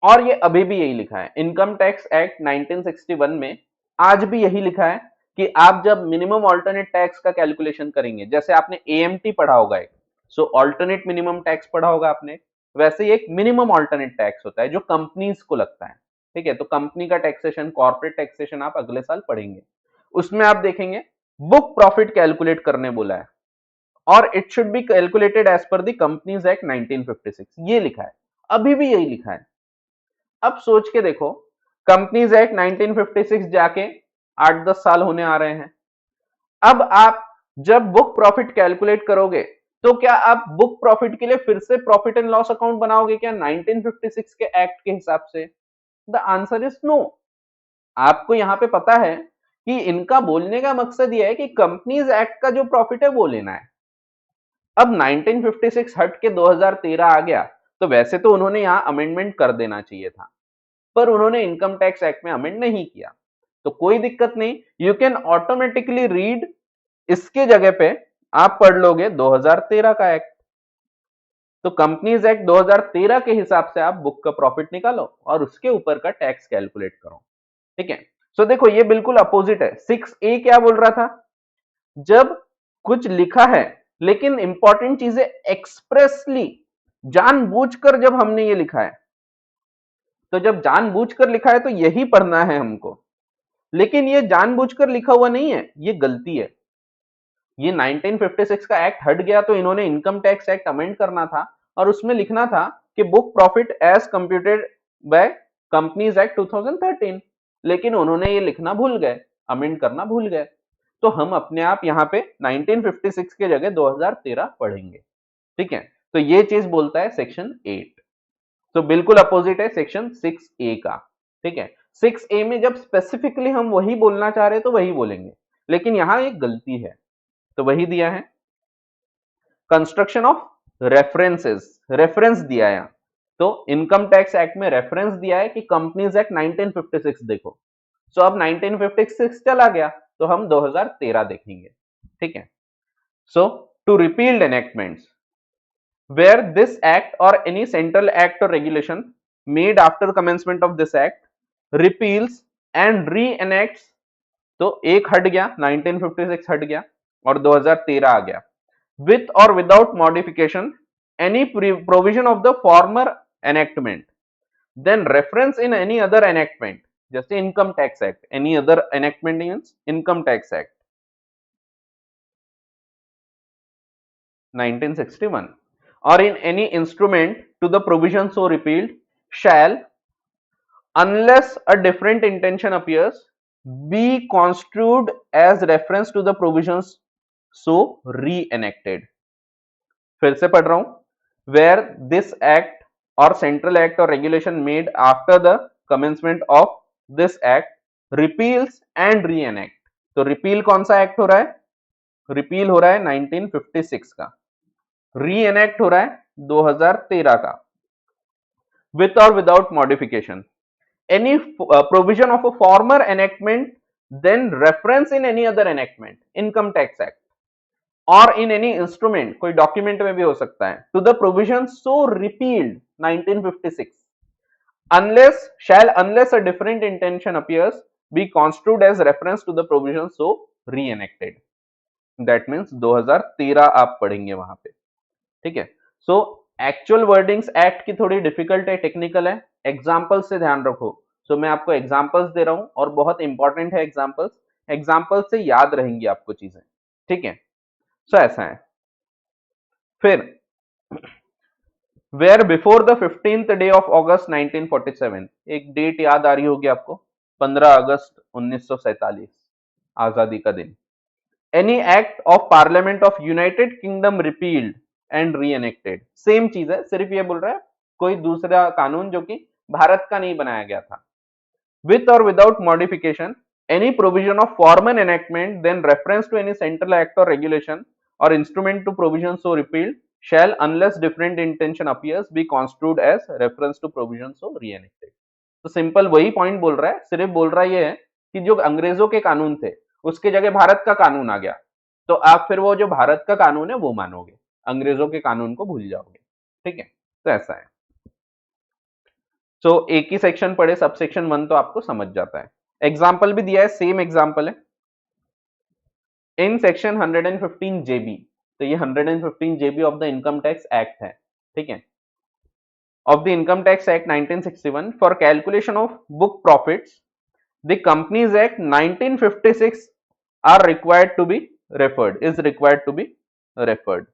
और ये अभी भी यही लिखा है, इनकम टैक्स एक्ट 1961 में आज भी यही लिखा है कि आप जब मिनिमम ऑल्टरनेट टैक्स का कैलकुलेशन करेंगे, जैसे आपने एएमटी पढ़ा होगा एक, सो ऑल्टरनेट मिनिमम टैक्स पढ़ा होगा आपने, वैसे ही एक मिनिमम ऑल्टरनेट टैक्स होता है जो कंपनीज को लगता है। ठीक है, तो कंपनी का टैक्सेशन, कॉर्पोरेट टैक्सेशन आप अगले साल पढ़ेंगे। उसमें आप देखेंगे बुक प्रॉफिट कैलकुलेट करने बोला है, और it should be calculated as per the companies act 1956, ये लिखा है, अभी भी यही लिखा है। अब सोच के देखो, कंपनीज एक्ट 1956 जाके 8-10 साल होने आ रहे हैं। अब आप जब बुक प्रॉफिट कैलकुलेट करोगे, तो क्या आप बुक प्रॉफिट के लिए फिर से प्रॉफिट एंड लॉस अकाउंट बनाओगे क्या 1956 के एक्ट के हिसाब से? The answer is no. आपको यहां पे पता है कि इनका बोलने का मकसद यह है कि कंपनीज एक्ट का जो प्रॉफिट है वो लेना है। अब 1956 हट के 2013 आ गया, तो वैसे तो उन्होंने यहां अमेंडमेंट कर देना चाहिए था, पर उन्होंने इनकम टैक्स एक्ट में अमेंड नहीं किया, तो कोई दिक्कत नहीं, यू कैन ऑटोमेटिकली रीड, इसके जगह पे आप पढ़ लोगे 2013 का एक्ट। तो कंपनीज एक्ट 2013 के हिसाब से आप बुक का प्रॉफिट निकालो और उसके ऊपर का टैक्स कैलकुलेट करो। ठीक है, सो देखो ये बिल्कुल अपोजिट है। 6A क्या बोल रहा था, जब कुछ लिखा है लेकिन इंपॉर्टेंट चीजें एक्सप्रेसली जानबूझकर जब हमने ये लिखा है, तो जब जानबूझकर लिखा है तो यही पढ़ना है हमको, लेकिन ये जानबूझकर लिखा हुआ नहीं है, ये गलती है। ये 1956 का एक्ट हट गया तो इन्होंने इनकम टैक्स एक्ट अमेंड करना था और उसमें लिखना था कि book profit as computed by companies act 2013, लेकिन उन्होंने ये लिखना भूल गए, अमेंड करना भूल गए, तो हम अपने आप यहाँ पे 1956 के जगह 2013 पढ़ेंगे। ठीक है, तो ये चीज बोलता है सेक्शन 8, तो बिल्कुल अपोजिट है सेक्शन 6A का। ठीक है, 6A में जब स्पेसिफिकली हम वही बोलना चाह रहे हैं तो वही बोलेंगे, लेकिन यहां एक गलती है, तो वही दिया है कंस्ट्रक्शन ऑफ रेफरेंसेस, रेफरेंस दिया है। तो इनकम टैक्स एक्ट में रेफरेंस दिया है कि कंपनीज एक्ट 1956 देखो, सो अब 1956 चला गया तो हम 2013 देखेंगे। ठीक है, so to repealed enactments where this act or any central act or regulation made after commencement of this act repeals and reenacts, तो एक हट गया, 1956 हट गया और 2013 आ गया, with or without modification any provision of the former enactment, then reference in any other enactment, जैसे income tax act, any other enactment means income tax act 1961, or in any instrument to the provision so repealed shall, unless a different intention appears, be construed as reference to the provisions so re-enacted। फिर से पढ़ रहा हूं, where this act or central act or regulation made after the commencement of this act repeals and re-enact, तो repeal कौन सा act हो रहा है, रिपील हो रहा है 1956 का, री एनेक्ट हो रहा है 2013 का। with or without modification. Any provision of a former enactment then reference in any other enactment, Income Tax Act, or in any instrument, कोई document में भी हो सकता है, to the provision so repealed 1956, unless a different intention appears, be construed as reference to the provision so re-enacted. That means 2013 आप पढ़ेंगे वहां पे, ठीक है. सो एक्चुअल वर्डिंग्स एक्ट की थोड़ी डिफिकल्ट है, टेक्निकल है, एग्जाम्पल्स से ध्यान रखो. सो मैं आपको एग्जाम्पल्स दे रहा हूं और बहुत इंपॉर्टेंट है एग्जाम्पल्स. एग्जाम्पल्स से याद रहेंगी आपको चीजें, ठीक है. सो ऐसा है. फिर where before the 15th day of August 1947, एक डेट याद आ रही होगी आपको, 15 अगस्त 1947, आजादी का दिन. Any act of Parliament of United Kingdom repealed and reenacted. Same चीज है, सिर्फ ये बोल रहा है कोई दूसरा कानून जो कि भारत का नहीं बनाया गया था. विथ और without modification, any provision of former enactment then reference to any central act और रेगुलेशन और instrument to provision so repealed shall unless different intention appears be construed as reference to provision so re-enacted. तो simple वही point बोल रहा है, सिर्फ बोल रहा ये है कि जो अंग्रेजों के कानून थे उसके जगह भारत का कानून आ गया, तो आप फिर वो जो भारत का कानून है वो मानोगे, अंग्रेजों के कानून को भूल जाओगे, ठीक है. तो ऐसा है. सो एक ही सेक्शन पढ़े, सब सेक्शन 1 तो आपको समझ जाता है. एग्जाम्पल भी दिया है, सेम एग्जाम्पल है. इन सेक्शन 115 जेबी, तो ये 115 JB of the income tax act है, ठीक है, of the income tax act 1961 for calculation of book profits the companies act 1956 are required to be referred, is required to be referred,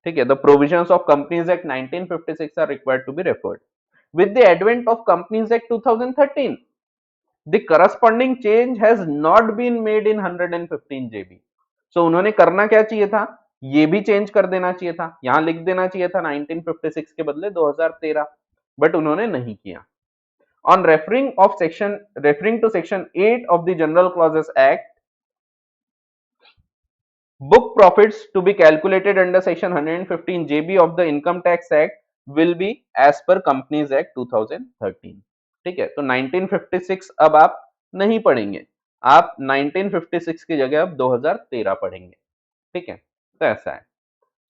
ठीक है. The provisions of companies act 1956 are required to be referred. With the advent of companies act 2013 the corresponding change has not been made in 115 JB. So उन्होंने करना क्या चाहिए था, ये भी change कर देना चाहिए था, यहां लिख देना चाहिए था 1956 के बदले 2013, बट उन्होंने नहीं किया. On referring to section 8 of the General Clauses Act, book profits to be calculated under section 115 JB of the Income Tax Act will be as per Companies Act 2013. ठीक है, तो 1956 अब आप नहीं पढ़ेंगे, आप 1956 की जगह अब 2013 पढ़ेंगे, ठीक है. तो ऐसा है.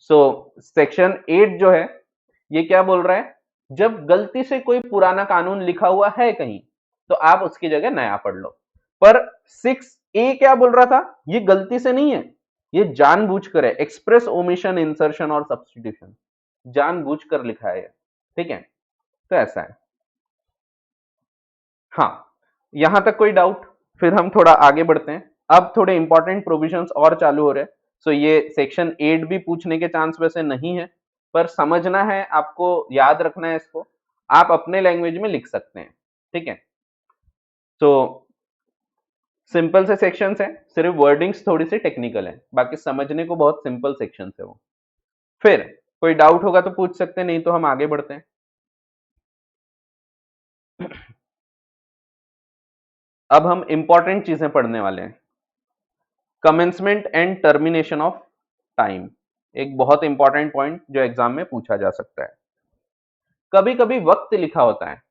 सो सेक्शन 8 जो है ये क्या बोल रहा है, जब गलती से कोई पुराना कानून लिखा हुआ है कहीं तो आप उसकी जगह नया पढ़ लो. पर 6A क्या बोल रहा था, ये गलती से नहीं है, ये जानबूझकर है, एक्सप्रेस ओमिशन इंसर्शन और सब्स्टिट्यूशन, जानबूझकर लिखा है, ठीक है. तो ऐसा है. हाँ, यहां तक कोई डाउट? फिर हम थोड़ा आगे बढ़ते हैं. अब थोड़े इंपॉर्टेंट प्रोविजंस और चालू हो रहे हैं. सो ये सेक्शन 8 भी पूछने के चांस वैसे नहीं है, पर समझना है आपको, याद रखना है इसको, आप अपने लैंग्वेज में लिख सकते हैं, ठीक है. तो सिंपल से सेक्शंस हैं, सिर्फ वर्डिंग्स थोड़ी सी टेक्निकल है, बाकी समझने को बहुत सिंपल सेक्शंस है वो. फिर कोई डाउट होगा तो पूछ सकते हैं, नहीं तो हम आगे बढ़ते हैं. अब हम इंपॉर्टेंट चीजें पढ़ने वाले हैं. Commencement and termination of time, एक बहुत इंपॉर्टेंट पॉइंट जो एग्जाम में पूछा जा सकता है. कभी कभी वक्त लिखा होता है,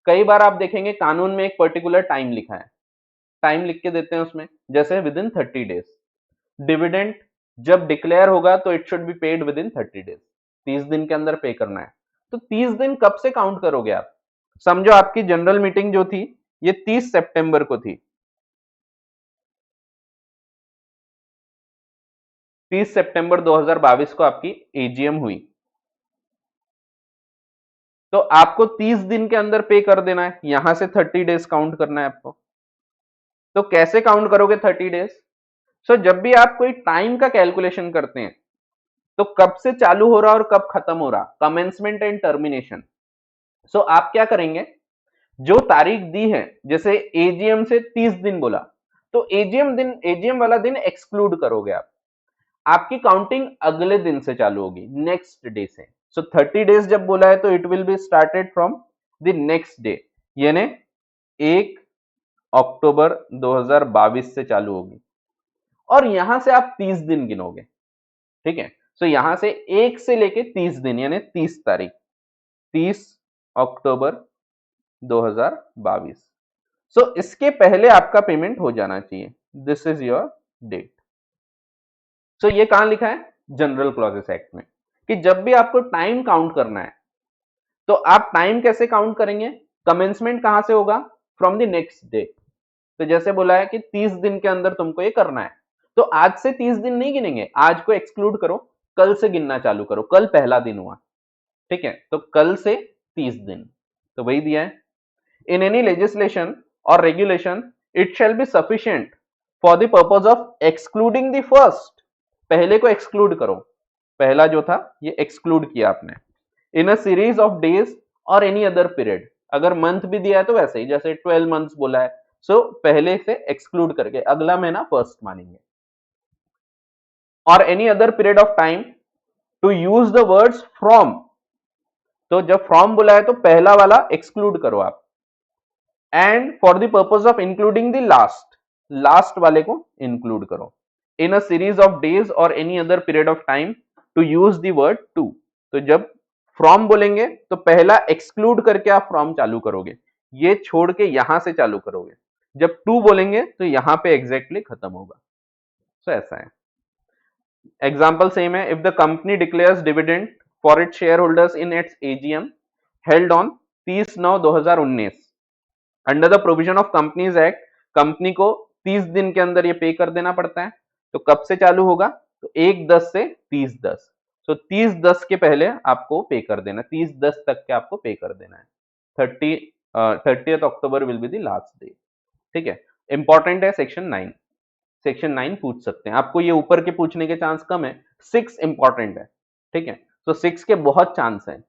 कई बार आप देखेंगे कानून में एक पर्टिकुलर टाइम लिखा है, टाइम लिख के देते हैं उसमें, जैसे विद इन 30 डेज. डिविडेंड जब डिक्लेयर होगा तो it should be paid with in 30 days, 30 दिन के अंदर पे करना है. तो 30 दिन कब से काउंट करोगे आप? समझो आपकी जनरल मीटिंग जो थी ये 30 सितंबर को थी, 30 सितंबर 2022 को आपकी एजीएम हुई, तो आपको 30 दिन के अंदर पे कर देना है, यहां से 30 डेज काउंट करना है आपको. तो कैसे काउंट करोगे 30 डेज? सो जब भी आप कोई टाइम का कैलकुलेशन करते हैं तो कब से चालू हो रहा और कब खत्म हो रहा, कमेंसमेंट एंड टर्मिनेशन. सो आप क्या करेंगे, जो तारीख दी है, जैसे एजीएम से 30 दिन बोला, तो एजीएम वाला दिन एक्सक्लूड करोगे आप, आपकी काउंटिंग अगले दिन से चालू होगी, नेक्स्ट डे से. सो 30 डेज जब बोला है तो it will be started from the next day, यानी 1 अक्टूबर 2022 से चालू होगी, और यहां से आप 30 दिन गिनोगे, ठीक है. सो यहां से 1 से लेके 30 दिन, यानी 30 तारीख, 30 अक्टूबर 2022। सो इसके पहले आपका पेमेंट हो जाना चाहिए। This is your date. So ये कहां लिखा है? जनरल क्लॉजेस एक्ट में, कि जब भी आपको टाइम काउंट करना है तो आप टाइम कैसे काउंट करेंगे? कमेंसमेंट कहां से होगा? From the next day. तो जैसे बोला है कि 30 दिन के अंदर तुमको ये करना है, तो आज से 30 दिन नहीं गिनेंगे, आज को एक्सक्लूड करो, कल से गिनना चालू करो, कल पहला दिन हुआ, ठीक है, तो कल से 30 दिन, तो वही दिया है। इन एनी लेजिस्लेशन और regulation it shall be sufficient for the purpose of excluding the first. पहले को एक्सक्लूड करो, पहला जो था ये एक्सक्लूड किया आपने। इन अ सीरीज ऑफ डेज और एनी अदर पीरियड, अगर मंथ भी दिया है तो वैसे ही, जैसे 12 मंथ्स बोला है, सो पहले से एक्सक्लूड करके अगला महीना फर्स्ट मानेंगे। और any other period of time to use the words from, तो जब फ्रॉम बोला है तो पहला वाला एक्सक्लूड करो आप। And for the purpose of including the last, last वाले को इंक्लूड करो। In a series of days और any other period of time to use the word to, तो जब फ्रॉम बोलेंगे तो पहला एक्सक्लूड करके आप फ्रॉम चालू करोगे, ये छोड़ के यहां से चालू करोगे। जब टू बोलेंगे तो यहां पे एग्जैक्टली खत्म होगा। सो ऐसा है। एग्जाम्पल सेम है। If the company declares dividend for its share holders in its AGM held on 30/9/2019 under the provision of companies act, company को 30 दिन के अंदर ये पे कर देना पड़ता है। तो कब से चालू होगा? तो 1/10 से 30/10, तो 30/10 के पहले आपको पे कर देना, 30/10 तक के आपको पे कर देना है। 30th October will be the last day, ठीक है। इंपॉर्टेंट है सेक्शन 9, सेक्शन 9 पूछ सकते हैं आपको, ये ऊपर के पूछने के चांस कम है, 6 इंपॉर्टेंट है, ठीक है। तो 6 के बहुत चांस है,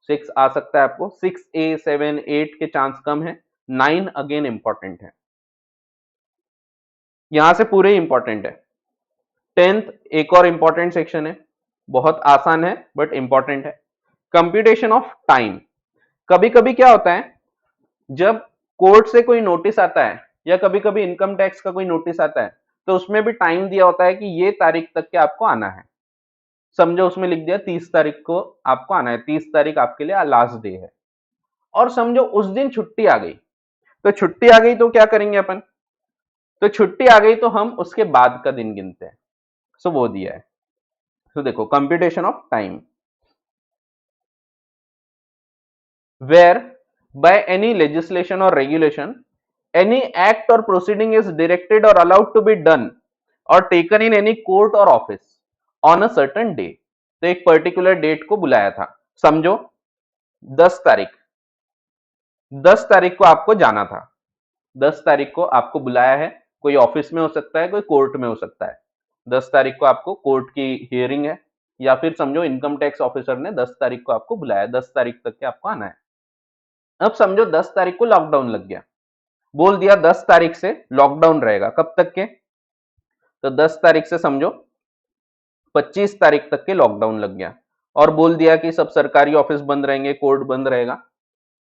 6 आ सकता है आपको, 6A 7 8 के चांस कम है, 9 अगेन इंपॉर्टेंट है, यहां से पूरे इंपॉर्टेंट है। 10th एक और इंपॉर्टेंट सेक्शन है, बहुत आसान है बट इंपॉर्टेंट है। Computation of time. कभी कभी क्या होता है, जब कोर्ट से कोई नोटिस आता है या कभी कभी इनकम टैक्स का कोई नोटिस आता है, तो उसमें भी टाइम दिया होता है कि ये तारीख तक के आपको आना है। समझो उसमें लिख दिया 30 तारीख को आपको आना है, 30 तारीख आपके लिए लास्ट डे है, और समझो उस दिन छुट्टी आ गई, तो छुट्टी आ गई तो क्या करेंगे अपन? तो छुट्टी आ गई तो हम उसके बाद का दिन गिनते हैं। सो वो दिया है। तो देखो computation of time, where by any legislation or regulation any act or proceeding is directed or allowed to be done or taken in any court or office on a certain day। तो एक particular date को बुलाया था, समझो 10 तारीख, 10 तारीख को आपको जाना था, 10 तारीख को आपको बुलाया है, कोई ऑफिस में हो सकता है, कोई कोर्ट में हो सकता है। 10 तारीख को आपको कोर्ट की हियरिंग है, या फिर समझो इनकम टैक्स ऑफिसर ने 10 तारीख को आपको बुलाया, 10 तारीख तक के आपको आना है। अब समझो 10 तारीख को लॉकडाउन लग गया, बोल दिया 10 तारीख से लॉकडाउन रहेगा, कब तक के? तो 10 तारीख से समझो 25 तारीख तक के लॉकडाउन लग गया, और बोल दिया कि सब सरकारी ऑफिस बंद रहेंगे, कोर्ट बंद रहेगा,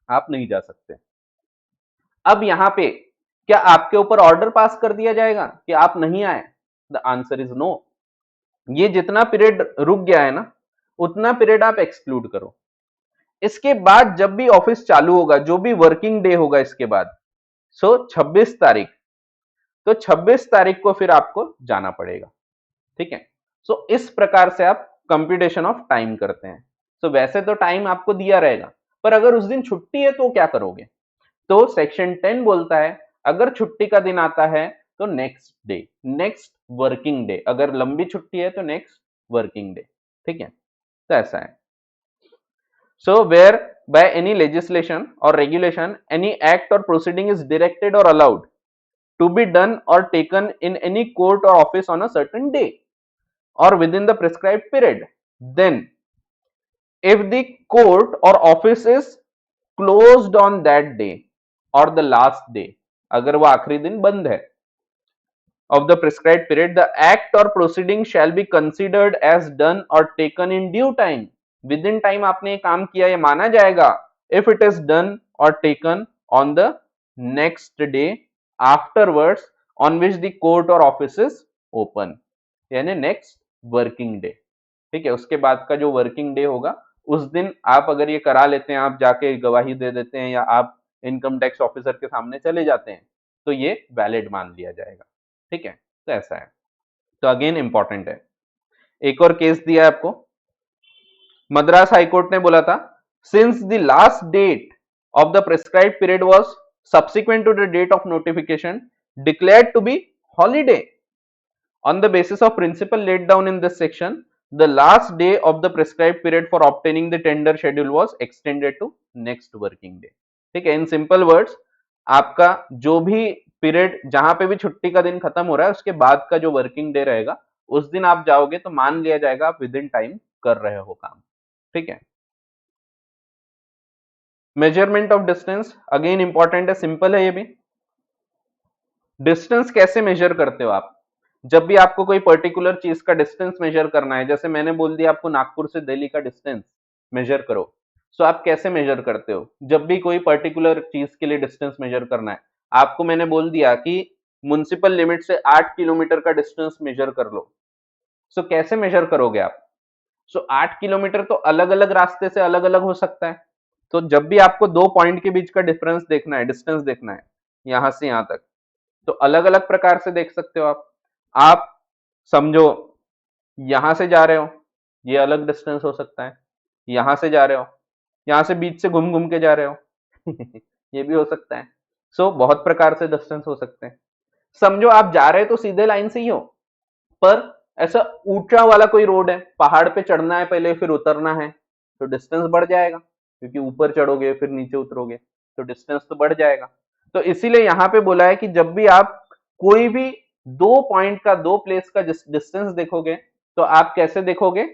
आप नहीं जा सकते। अब यहां पे क्या आपके ऊपर ऑर्डर पास कर दिया जाएगा कि आप नहीं आए? The answer is no. ये जितना पीरियड रुक गया है ना, उतना पीरियड आप एक्सक्लूड करो। इसके बाद जब भी ऑफिस चालू होगा, जो भी वर्किंग डे होगा इसके बाद, सो 26 तारीख, तो 26 तारीख को फिर आपको जाना पड़ेगा, ठीक है। सो इस प्रकार से आप कंप्यूटेशन ऑफ टाइम करते हैं। सो वैसे तो टाइम आपको दिया रहेगा, पर अगर उस दिन छुट्टी है तो क्या करोगे? तो सेक्शन 10 बोलता है अगर छुट्टी का दिन आता है तो next day, next working day, अगर लंबी छुट्टी है तो नेक्स्ट वर्किंग डे, ठीक है। तो ऐसा है। So where by any legislation or regulation, any act or proceeding is directed or allowed to be done or taken in any court or office on a certain day or within the prescribed period, then if the court or office is closed on that day or the last day, अगर वो आखिरी दिन बंद है of the prescribed period, the act or proceeding shall be considered as done or taken in due time। Within time आपने ये काम किया, ये माना जाएगा if it is done or taken on the next day afterwards on which the court or office is open, यानी next working day, ठीक है। उसके बाद का जो वर्किंग डे होगा उस दिन आप अगर ये करा लेते हैं, आप जाके गवाही दे देते हैं या आप इनकम टैक्स ऑफिसर के सामने चले जाते हैं, तो ये वैलिड मान लिया जाएगा। ठीक है, तो ऐसा है। तो अगेन इंपॉर्टेंट है। एक और केस दिया है आपको, मद्रास हाईकोर्ट ने बोला था, since the last date of the prescribed period was subsequent to the date of notification declared to be holiday on the basis of principle laid down in this section, the last day of the prescribed period for obtaining the tender schedule was extended to next working day. ठीक है, in simple words, आपका जो भी period जहां पे भी छुट्टी का दिन खत्म हो रहा है उसके बाद का जो वर्किंग डे रहेगा उस दिन आप जाओगे तो मान लिया जाएगा आप विद इन टाइम कर रहे हो काम। ठीक है, measurement of distance again important है, सिंपल है ये भी। डिस्टेंस कैसे मेजर करते हो आप? जब भी आपको कोई पर्टिकुलर चीज का डिस्टेंस मेजर करना है, जैसे मैंने बोल दिया आपको नागपुर से दिल्ली का डिस्टेंस मेजर करो, तो आप कैसे मेजर करते हो? जब भी कोई पर्टिकुलर चीज के लिए डिस्टेंस मेजर करना है, आपको मैंने बोल दिया कि म्युनिसिपल लिमिट से 8 किलोमीटर का डिस्टेंस मेजर कर लो, सो कैसे मेजर करोगे आप? सो 8 किलोमीटर तो अलग अलग रास्ते से अलग अलग हो सकता है। तो जब भी आपको दो पॉइंट के बीच का डिफरेंस देखना है, डिस्टेंस देखना है यहां से यहां तक, तो अलग अलग प्रकार से देख सकते हो आप समझो यहां से जा रहे हो, ये अलग डिस्टेंस हो सकता है, यहां से जा रहे हो, यहां से बीच से घूम घूम के जा रहे हो ये भी हो सकता है। सो बहुत प्रकार से डिस्टेंस हो सकते हैं। समझो आप जा रहे तो सीधे लाइन से ही हो, पर ऐसा ऊंचा वाला कोई रोड है, पहाड़ पे चढ़ना है पहले फिर उतरना है, तो डिस्टेंस बढ़ जाएगा, क्योंकि ऊपर चढ़ोगे फिर नीचे उतरोगे, तो डिस्टेंस तो बढ़ जाएगा। तो इसीलिए यहां पे बोला है कि जब भी आप कोई भी दो पॉइंट का, दो प्लेस का डिस्टेंस देखोगे तो आप कैसे देखोगे?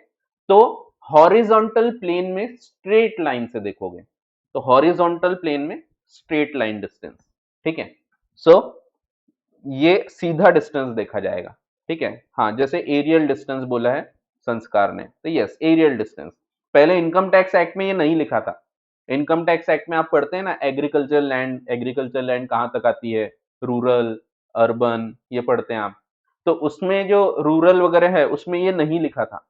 तो हॉरिजॉन्टल प्लेन में स्ट्रेट लाइन से देखोगे, तो हॉरिजॉन्टल प्लेन में स्ट्रेट लाइन डिस्टेंस। ठीक है, सो ये सीधा डिस्टेंस देखा जाएगा। ठीक है, हाँ, जैसे एरियल डिस्टेंस बोला है संस्कार ने, तो यस एरियल डिस्टेंस। पहले इनकम टैक्स एक्ट में ये नहीं लिखा था। इनकम टैक्स एक्ट में आप पढ़ते हैं ना, एग्रीकल्चर लैंड कहां तक आती है, रूरल, अर्बन, ये पढ़ते हैं आप। तो उसमें जो रूरल वगैरह है उसमें ये नहीं लिखा था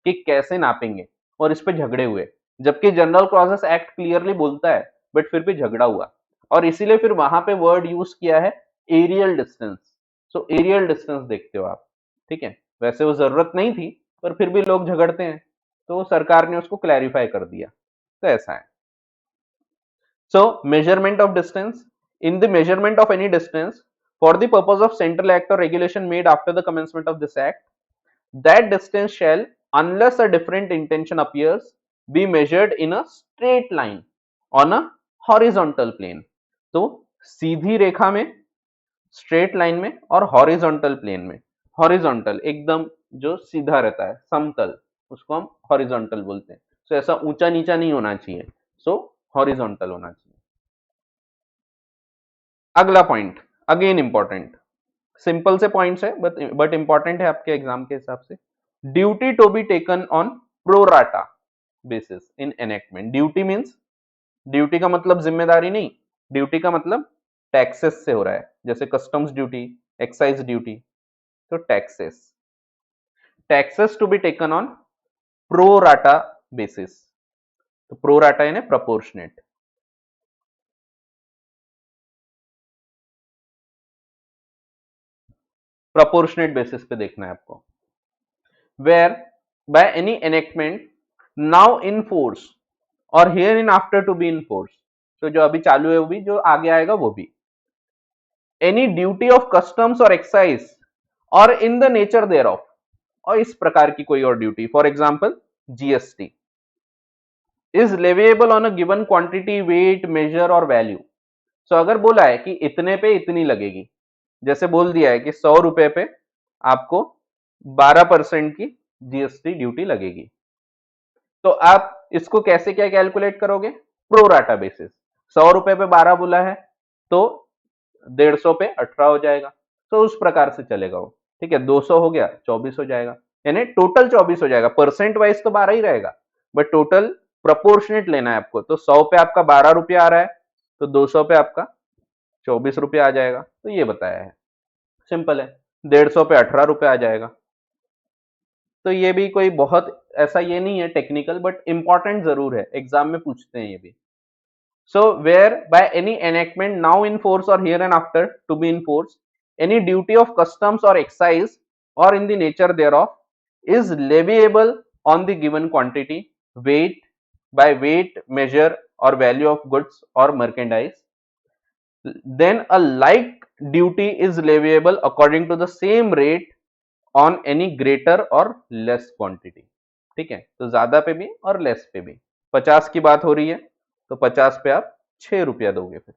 कि कैसे नापेंगे, और इस पे झगड़े हुए, जबकि जनरल क्लॉजेस एक्ट क्लियरली बोलता है, बट फिर भी झगड़ा हुआ, और इसीलिए फिर वहां पे वर्ड यूज किया है एरियल डिस्टेंस। सो एरियल डिस्टेंस देखते हो आप। ठीक है, वैसे वो जरूरत नहीं थी पर फिर भी लोग झगड़ते हैं, तो सरकार ने उसको क्लैरिफाई कर दिया, तो ऐसा है। सो measurement of distance, in the measurement of any distance for the purpose of central act or regulation made after the commencement of this act, that distance shall, unless a different intention appears, be measured in a straight line on a horizontal plane। तो सीधी रेखा में, straight line में और horizontal plane में। Horizontal एकदम जो सीधा रहता है, समतल, उसको हम हॉरिजॉन्टल बोलते हैं। सो ऐसा ऊंचा नीचा नहीं होना चाहिए, सो हॉरिजॉन्टल होना चाहिए। अगला पॉइंट अगेन इंपॉर्टेंट, सिंपल से पॉइंट्स है बट इंपॉर्टेंट है आपके एग्जाम के हिसाब से। Duty to be taken on pro rata basis in enactment. Duty means, duty का मतलब जिम्मेदारी नहीं, ड्यूटी का मतलब टैक्सेस से हो रहा है, जैसे कस्टम्स ड्यूटी, एक्साइज ड्यूटी, तो taxes, taxes to be taken on pro rata basis. तो प्रोराटा यानी प्रोपोर्शनेट, प्रोपोर्शनेट बेसिस पे देखना है आपको। Whereby any enactment now in force और hereinafter to be in force, तो जो अभी चालू है वो भी, जो आगे आएगा वो भी, एनी ड्यूटी ऑफ कस्टम्स और एक्साइज और in the nature thereof, और इस प्रकार की कोई और duty, for example GST, is leviable on a given quantity, weight, measure और वैल्यू। सो अगर बोला है कि इतने पे इतनी लगेगी, जैसे बोल दिया है कि 100 रुपए पे आपको 12% की जीएसटी ड्यूटी लगेगी, तो आप इसको कैसे क्या कैलकुलेट करोगे? Pro rata basis. 100 रुपए पे 12 बोला है तो 150 पे 18 हो जाएगा, तो उस प्रकार से चलेगा वो। ठीक है, 200 हो गया 24 हो जाएगा, यानी टोटल 24 हो जाएगा। परसेंट वाइज तो 12 ही रहेगा, बट टोटल प्रोपोर्शनेट लेना है आपको। तो 100 पे आपका 12 रुपया आ रहा है, तो 200 पे आपका 24 रुपया आ जाएगा, तो ये बताया है, सिंपल है। 150 पे 18 रुपये आ जाएगा, तो ये भी कोई बहुत ऐसा ये नहीं है टेक्निकल, बट इंपॉर्टेंट जरूर है, एग्जाम में पूछते हैं ये भी। So where by any enactment now in force or hereinafter to be in force, any duty of customs or excise or in the nature thereof is leviable on the given quantity, weight, by weight, measure or value of goods or merchandise, then a like duty is leviable according to the same rate on any greater or less quantity। ठीक है, तो ज्यादा पे भी और less पे भी। 50 की बात हो रही है तो 50 पे आप 6 रुपया दोगे फिर।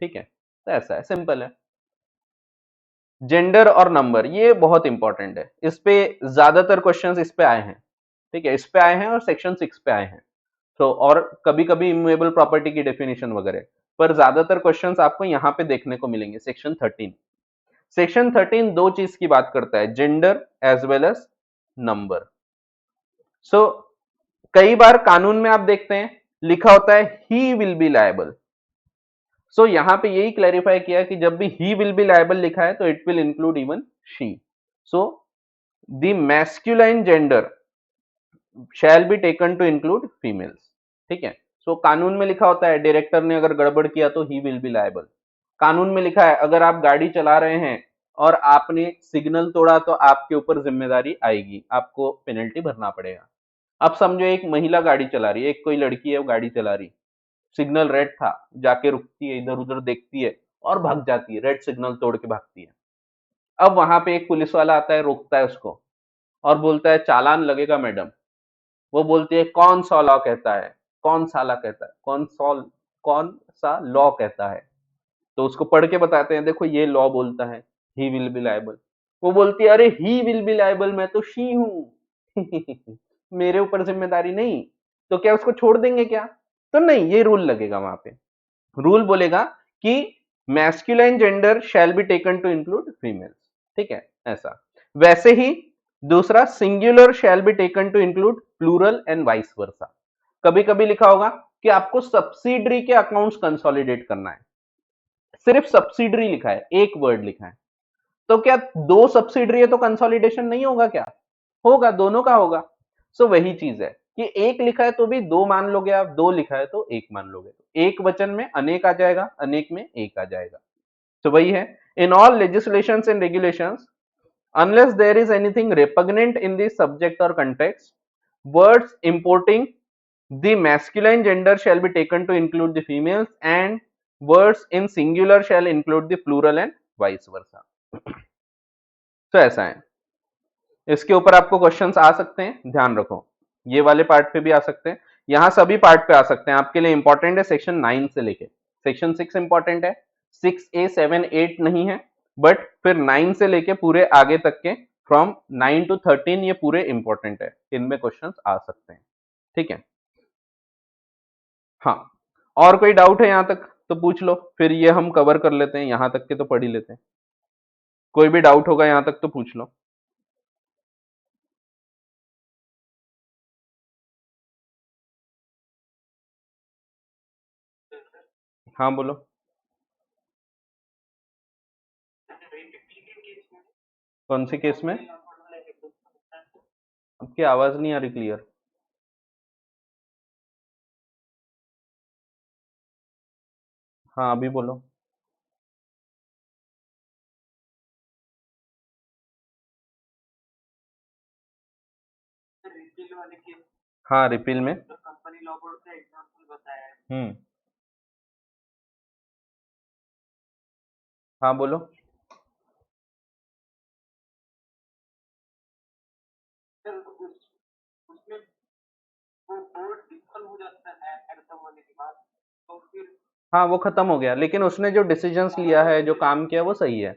ठीक है, तो ऐसा है, सिंपल है। जेंडर और नंबर ये बहुत इंपॉर्टेंट है, इस पे ज्यादातर क्वेश्चंस इस पे आए हैं। ठीक है, इस पे आए हैं और सेक्शन 6 पे आए हैं। तो और कभी कभी इमूवेबल प्रॉपर्टी की डेफिनेशन वगैरह, पर ज्यादातर क्वेश्चंस आपको यहाँ पे देखने को मिलेंगे। सेक्शन 13, सेक्शन 13 दो चीज की बात करता है, gender as well as number. So कई बार कानून में आप देखते हैं लिखा होता है ही विल बी लायबल। सो यहां पे यही क्लैरिफाई किया कि जब भी ही विल बी लायबल लिखा है तो it will include even she. So the masculine gender shall be taken to include females. ठीक है, सो कानून में लिखा होता है डायरेक्टर ने अगर गड़बड़ किया तो ही विल बी लायबल। कानून में लिखा है अगर आप गाड़ी चला रहे हैं और आपने सिग्नल तोड़ा तो आपके ऊपर जिम्मेदारी आएगी, आपको पेनल्टी भरना पड़ेगा। अब समझो एक महिला गाड़ी चला रही है, एक कोई लड़की है वो गाड़ी चला रही, सिग्नल रेड था, जाके रुकती है, इधर उधर देखती है और भाग जाती है, रेड सिग्नल तोड़ के भागती है। अब वहां पे एक पुलिस वाला आता है, रोकता है उसको और बोलता है चालान लगेगा मैडम। वो बोलती है कौन सा लॉ कहता है, कौन साला कहता है, कौन सा लॉ कहता है। तो उसको पढ़ के बताते हैं देखो ये लॉ बोलता है ही विल बी लायबल। वो बोलती है अरे ही विल बी लायबल, मैं तो शी हूं मेरे ऊपर जिम्मेदारी नहीं। तो क्या उसको छोड़ देंगे क्या? तो नहीं, ये रूल लगेगा वहां पे। रूल बोलेगा कि masculine gender shall be taken to include females. ठीक है, ऐसा। वैसे ही दूसरा singular shall be taken to include plural and vice versa. कभी कभी लिखा होगा कि आपको सब्सिडरी के अकाउंट्स कंसोलिडेट करना है, सिर्फ सब्सिडरी लिखा है, एक वर्ड लिखा है, तो क्या दो सब्सिडरी है तो कंसोलिडेशन नहीं होगा क्या? होगा, दोनों का होगा। सो वही चीज है कि एक लिखा है तो भी दो मान लोगे आप, दो लिखा है तो एक मान लोगे, तो एक वचन में अनेक आ जाएगा, अनेक में एक आ जाएगा। तो वही है, in all legislations and regulations unless there is anything repugnant in the subject or context, words importing the masculine gender shall be taken to include the females and words in singular shall include the plural and vice versa। तो ऐसा है, इसके ऊपर आपको questions आ सकते हैं, ध्यान रखो। ये वाले पार्ट पे भी आ सकते हैं, यहाँ सभी पार्ट पे आ सकते हैं। आपके लिए इंपॉर्टेंट है सेक्शन 9 से लेके सेक्शन 6 इंपॉर्टेंट है, 6A 7 8 नहीं है, बट फिर 9 से लेके पूरे आगे तक के फ्रॉम 9 to 13 ये पूरे इंपॉर्टेंट है, इनमें क्वेश्चंस आ सकते हैं। ठीक है, हाँ। और कोई डाउट है यहाँ तक तो पूछ लो, फिर ये हम कवर कर लेते हैं, यहाँ तक के तो पढ़ ही लेते हैं। कोई भी डाउट होगा यहाँ तक तो पूछ लो। हाँ बोलो। कौन से केस में? आपकी आवाज नहीं आ रही क्लियर। हाँ अभी बोलो। हाँ रिपील में। हम्म। हाँ बोलो। हाँ वो खत्म हो गया, लेकिन उसने जो डिसीजंस लिया है, जो काम किया वो सही है।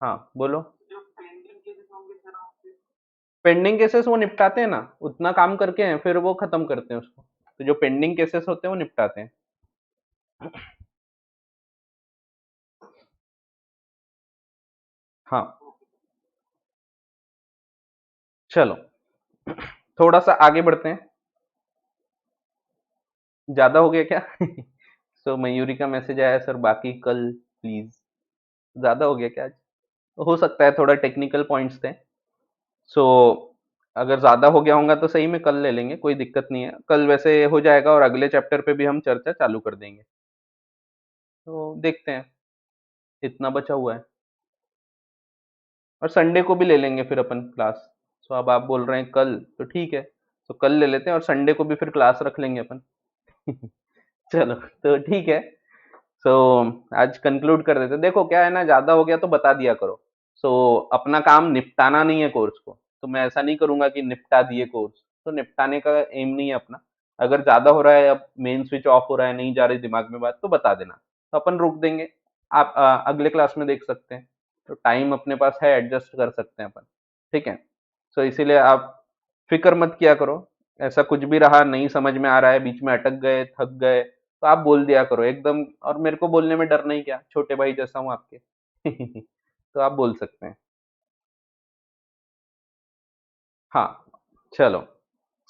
हाँ बोलो। पेंडिंग केसेस वो निपटाते हैं ना, उतना काम करके हैं फिर वो खत्म करते हैं उसको, तो जो पेंडिंग केसेस होते हैं वो निपटाते हैं। हाँ चलो थोड़ा सा आगे बढ़ते हैं। ज्यादा हो गया क्या? सो मयूरी का मैसेज आया सर बाकी कल प्लीज। ज्यादा हो गया क्या आज? हो सकता है, थोड़ा टेक्निकल पॉइंट्स थे। सो अगर ज्यादा हो गया होगा तो सही में कल ले लेंगे, कोई दिक्कत नहीं है, कल वैसे हो जाएगा और अगले चैप्टर पे भी हम चर्चा चालू कर देंगे। तो देखते हैं, इतना बचा हुआ है। और संडे को भी ले लेंगे फिर अपन क्लास। सो अब आप बोल रहे हैं कल, तो ठीक है, तो कल ले लेते हैं और संडे को भी फिर क्लास रख लेंगे अपन। चलो, तो ठीक है। सो आज कंक्लूड कर देते हैं। देखो क्या है ना, ज्यादा हो गया तो बता दिया करो। सो अपना काम निपटाना नहीं है कोर्स को, तो मैं ऐसा नहीं करूंगा कि निपटा दिए कोर्स, तो निपटाने का एम नहीं है अपना। अगर ज्यादा हो रहा है, अब मेन स्विच ऑफ हो रहा है, नहीं जा रही दिमाग में बात, तो बता देना, तो अपन रोक देंगे। आप अगले क्लास में देख सकते हैं। तो टाइम अपने पास है, एडजस्ट कर सकते हैं अपन। ठीक है। सो इसीलिए आप फिक्र मत किया करो। ऐसा कुछ भी रहा, नहीं समझ में आ रहा है, बीच में अटक गए, थक गए, तो आप बोल दिया करो एकदम। और मेरे को बोलने में डर नहीं, क्या छोटे भाई जैसा हूँ आपके। तो आप बोल सकते हैं। हाँ, चलो।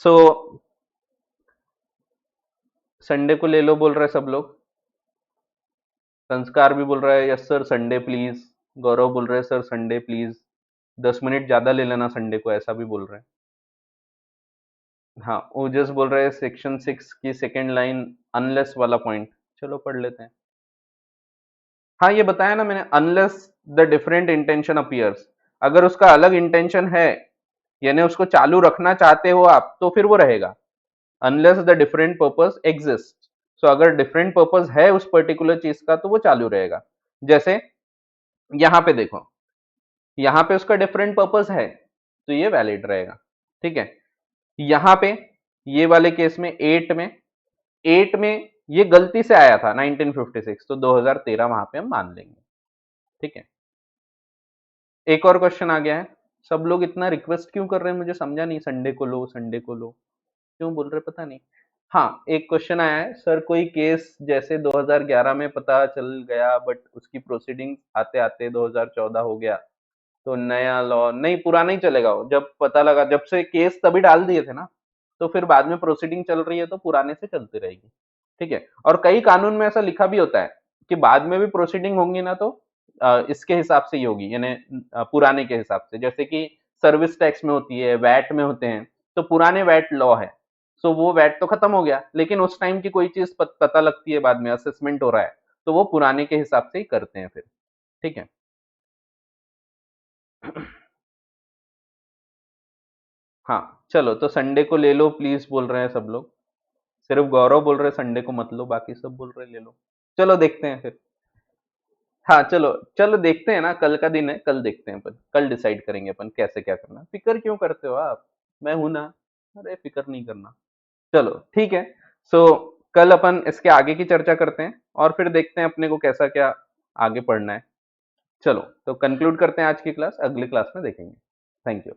सो संडे को ले लो बोल रहे सब लोग। संस्कार भी बोल रहा है यस सर संडे प्लीज। गौरव बोल रहे हैं सर संडे प्लीज, 10 मिनट ज्यादा ले लेना संडे को, ऐसा भी बोल रहे हैं। हाँ, ओजस बोल रहे हैं सेक्शन 6 की सेकेंड लाइन अनलेस वाला पॉइंट। चलो पढ़ लेते हैं। हाँ, ये बताया ना मैंने, unless the different intention appears. अगर उसका अलग इंटेंशन है, यानी उसको चालू रखना चाहते हो आप, तो फिर वो रहेगा। Unless the different purpose exist. So अगर डिफरेंट पर्पस है उस पर्टिकुलर चीज का, तो वो चालू रहेगा। जैसे यहाँ पे देखो, यहाँ पे उसका डिफरेंट पर्पस है, तो ये वैलिड रहेगा। ठीक है। यहाँ पे ये वाले केस में 8 में ये गलती से आया था 1956, तो 2013 वहां पे हम मान लेंगे। ठीक है। एक और क्वेश्चन आ गया है। सब लोग इतना रिक्वेस्ट क्यों कर रहे हैं, मुझे समझा नहीं, संडे को लो संडे को लो, क्यों बोल रहे पता नहीं। हाँ, एक क्वेश्चन आया है, सर कोई केस जैसे 2011 में पता चल गया, बट उसकी प्रोसीडिंग आते आते 2014 हो गया, तो नया लॉ नहीं, पुराना ही चलेगा वो। जब पता लगा, जब से केस तभी डाल दिए थे ना, तो फिर बाद में प्रोसीडिंग चल रही है तो पुराने से चलती रहेगी। ठीक है। और कई कानून में ऐसा लिखा भी होता है कि बाद में भी प्रोसीडिंग होंगी ना, तो इसके हिसाब से ही होगी, यानी पुराने के हिसाब से। जैसे कि सर्विस टैक्स में होती है, वैट में होते हैं, तो पुराने वैट लॉ है। सो वो वैट तो खत्म हो गया, लेकिन उस टाइम की कोई चीज पता लगती है बाद में, असेसमेंट हो रहा है, तो वो पुराने के हिसाब से ही करते हैं फिर। ठीक है। हाँ, चलो, तो संडे को ले लो प्लीज बोल रहे हैं सब लोग। सिर्फ गौरव बोल रहे हैं संडे को मत लो, बाकी सब बोल रहे हैं ले लो। चलो देखते हैं फिर। हाँ, चलो। चलो देखते हैं ना, कल का दिन है, कल देखते हैं अपन, कल डिसाइड करेंगे अपन कैसे क्या करना। फिक्र क्यों करते हो आप, मैं हूं ना। अरे फिक्र नहीं करना। चलो ठीक है। सो कल अपन इसके आगे की चर्चा करते हैं, और फिर देखते हैं अपने को कैसा क्या आगे पढ़ना है। चलो, तो कंक्लूड करते हैं आज की क्लास, अगली क्लास में देखेंगे। Thank you.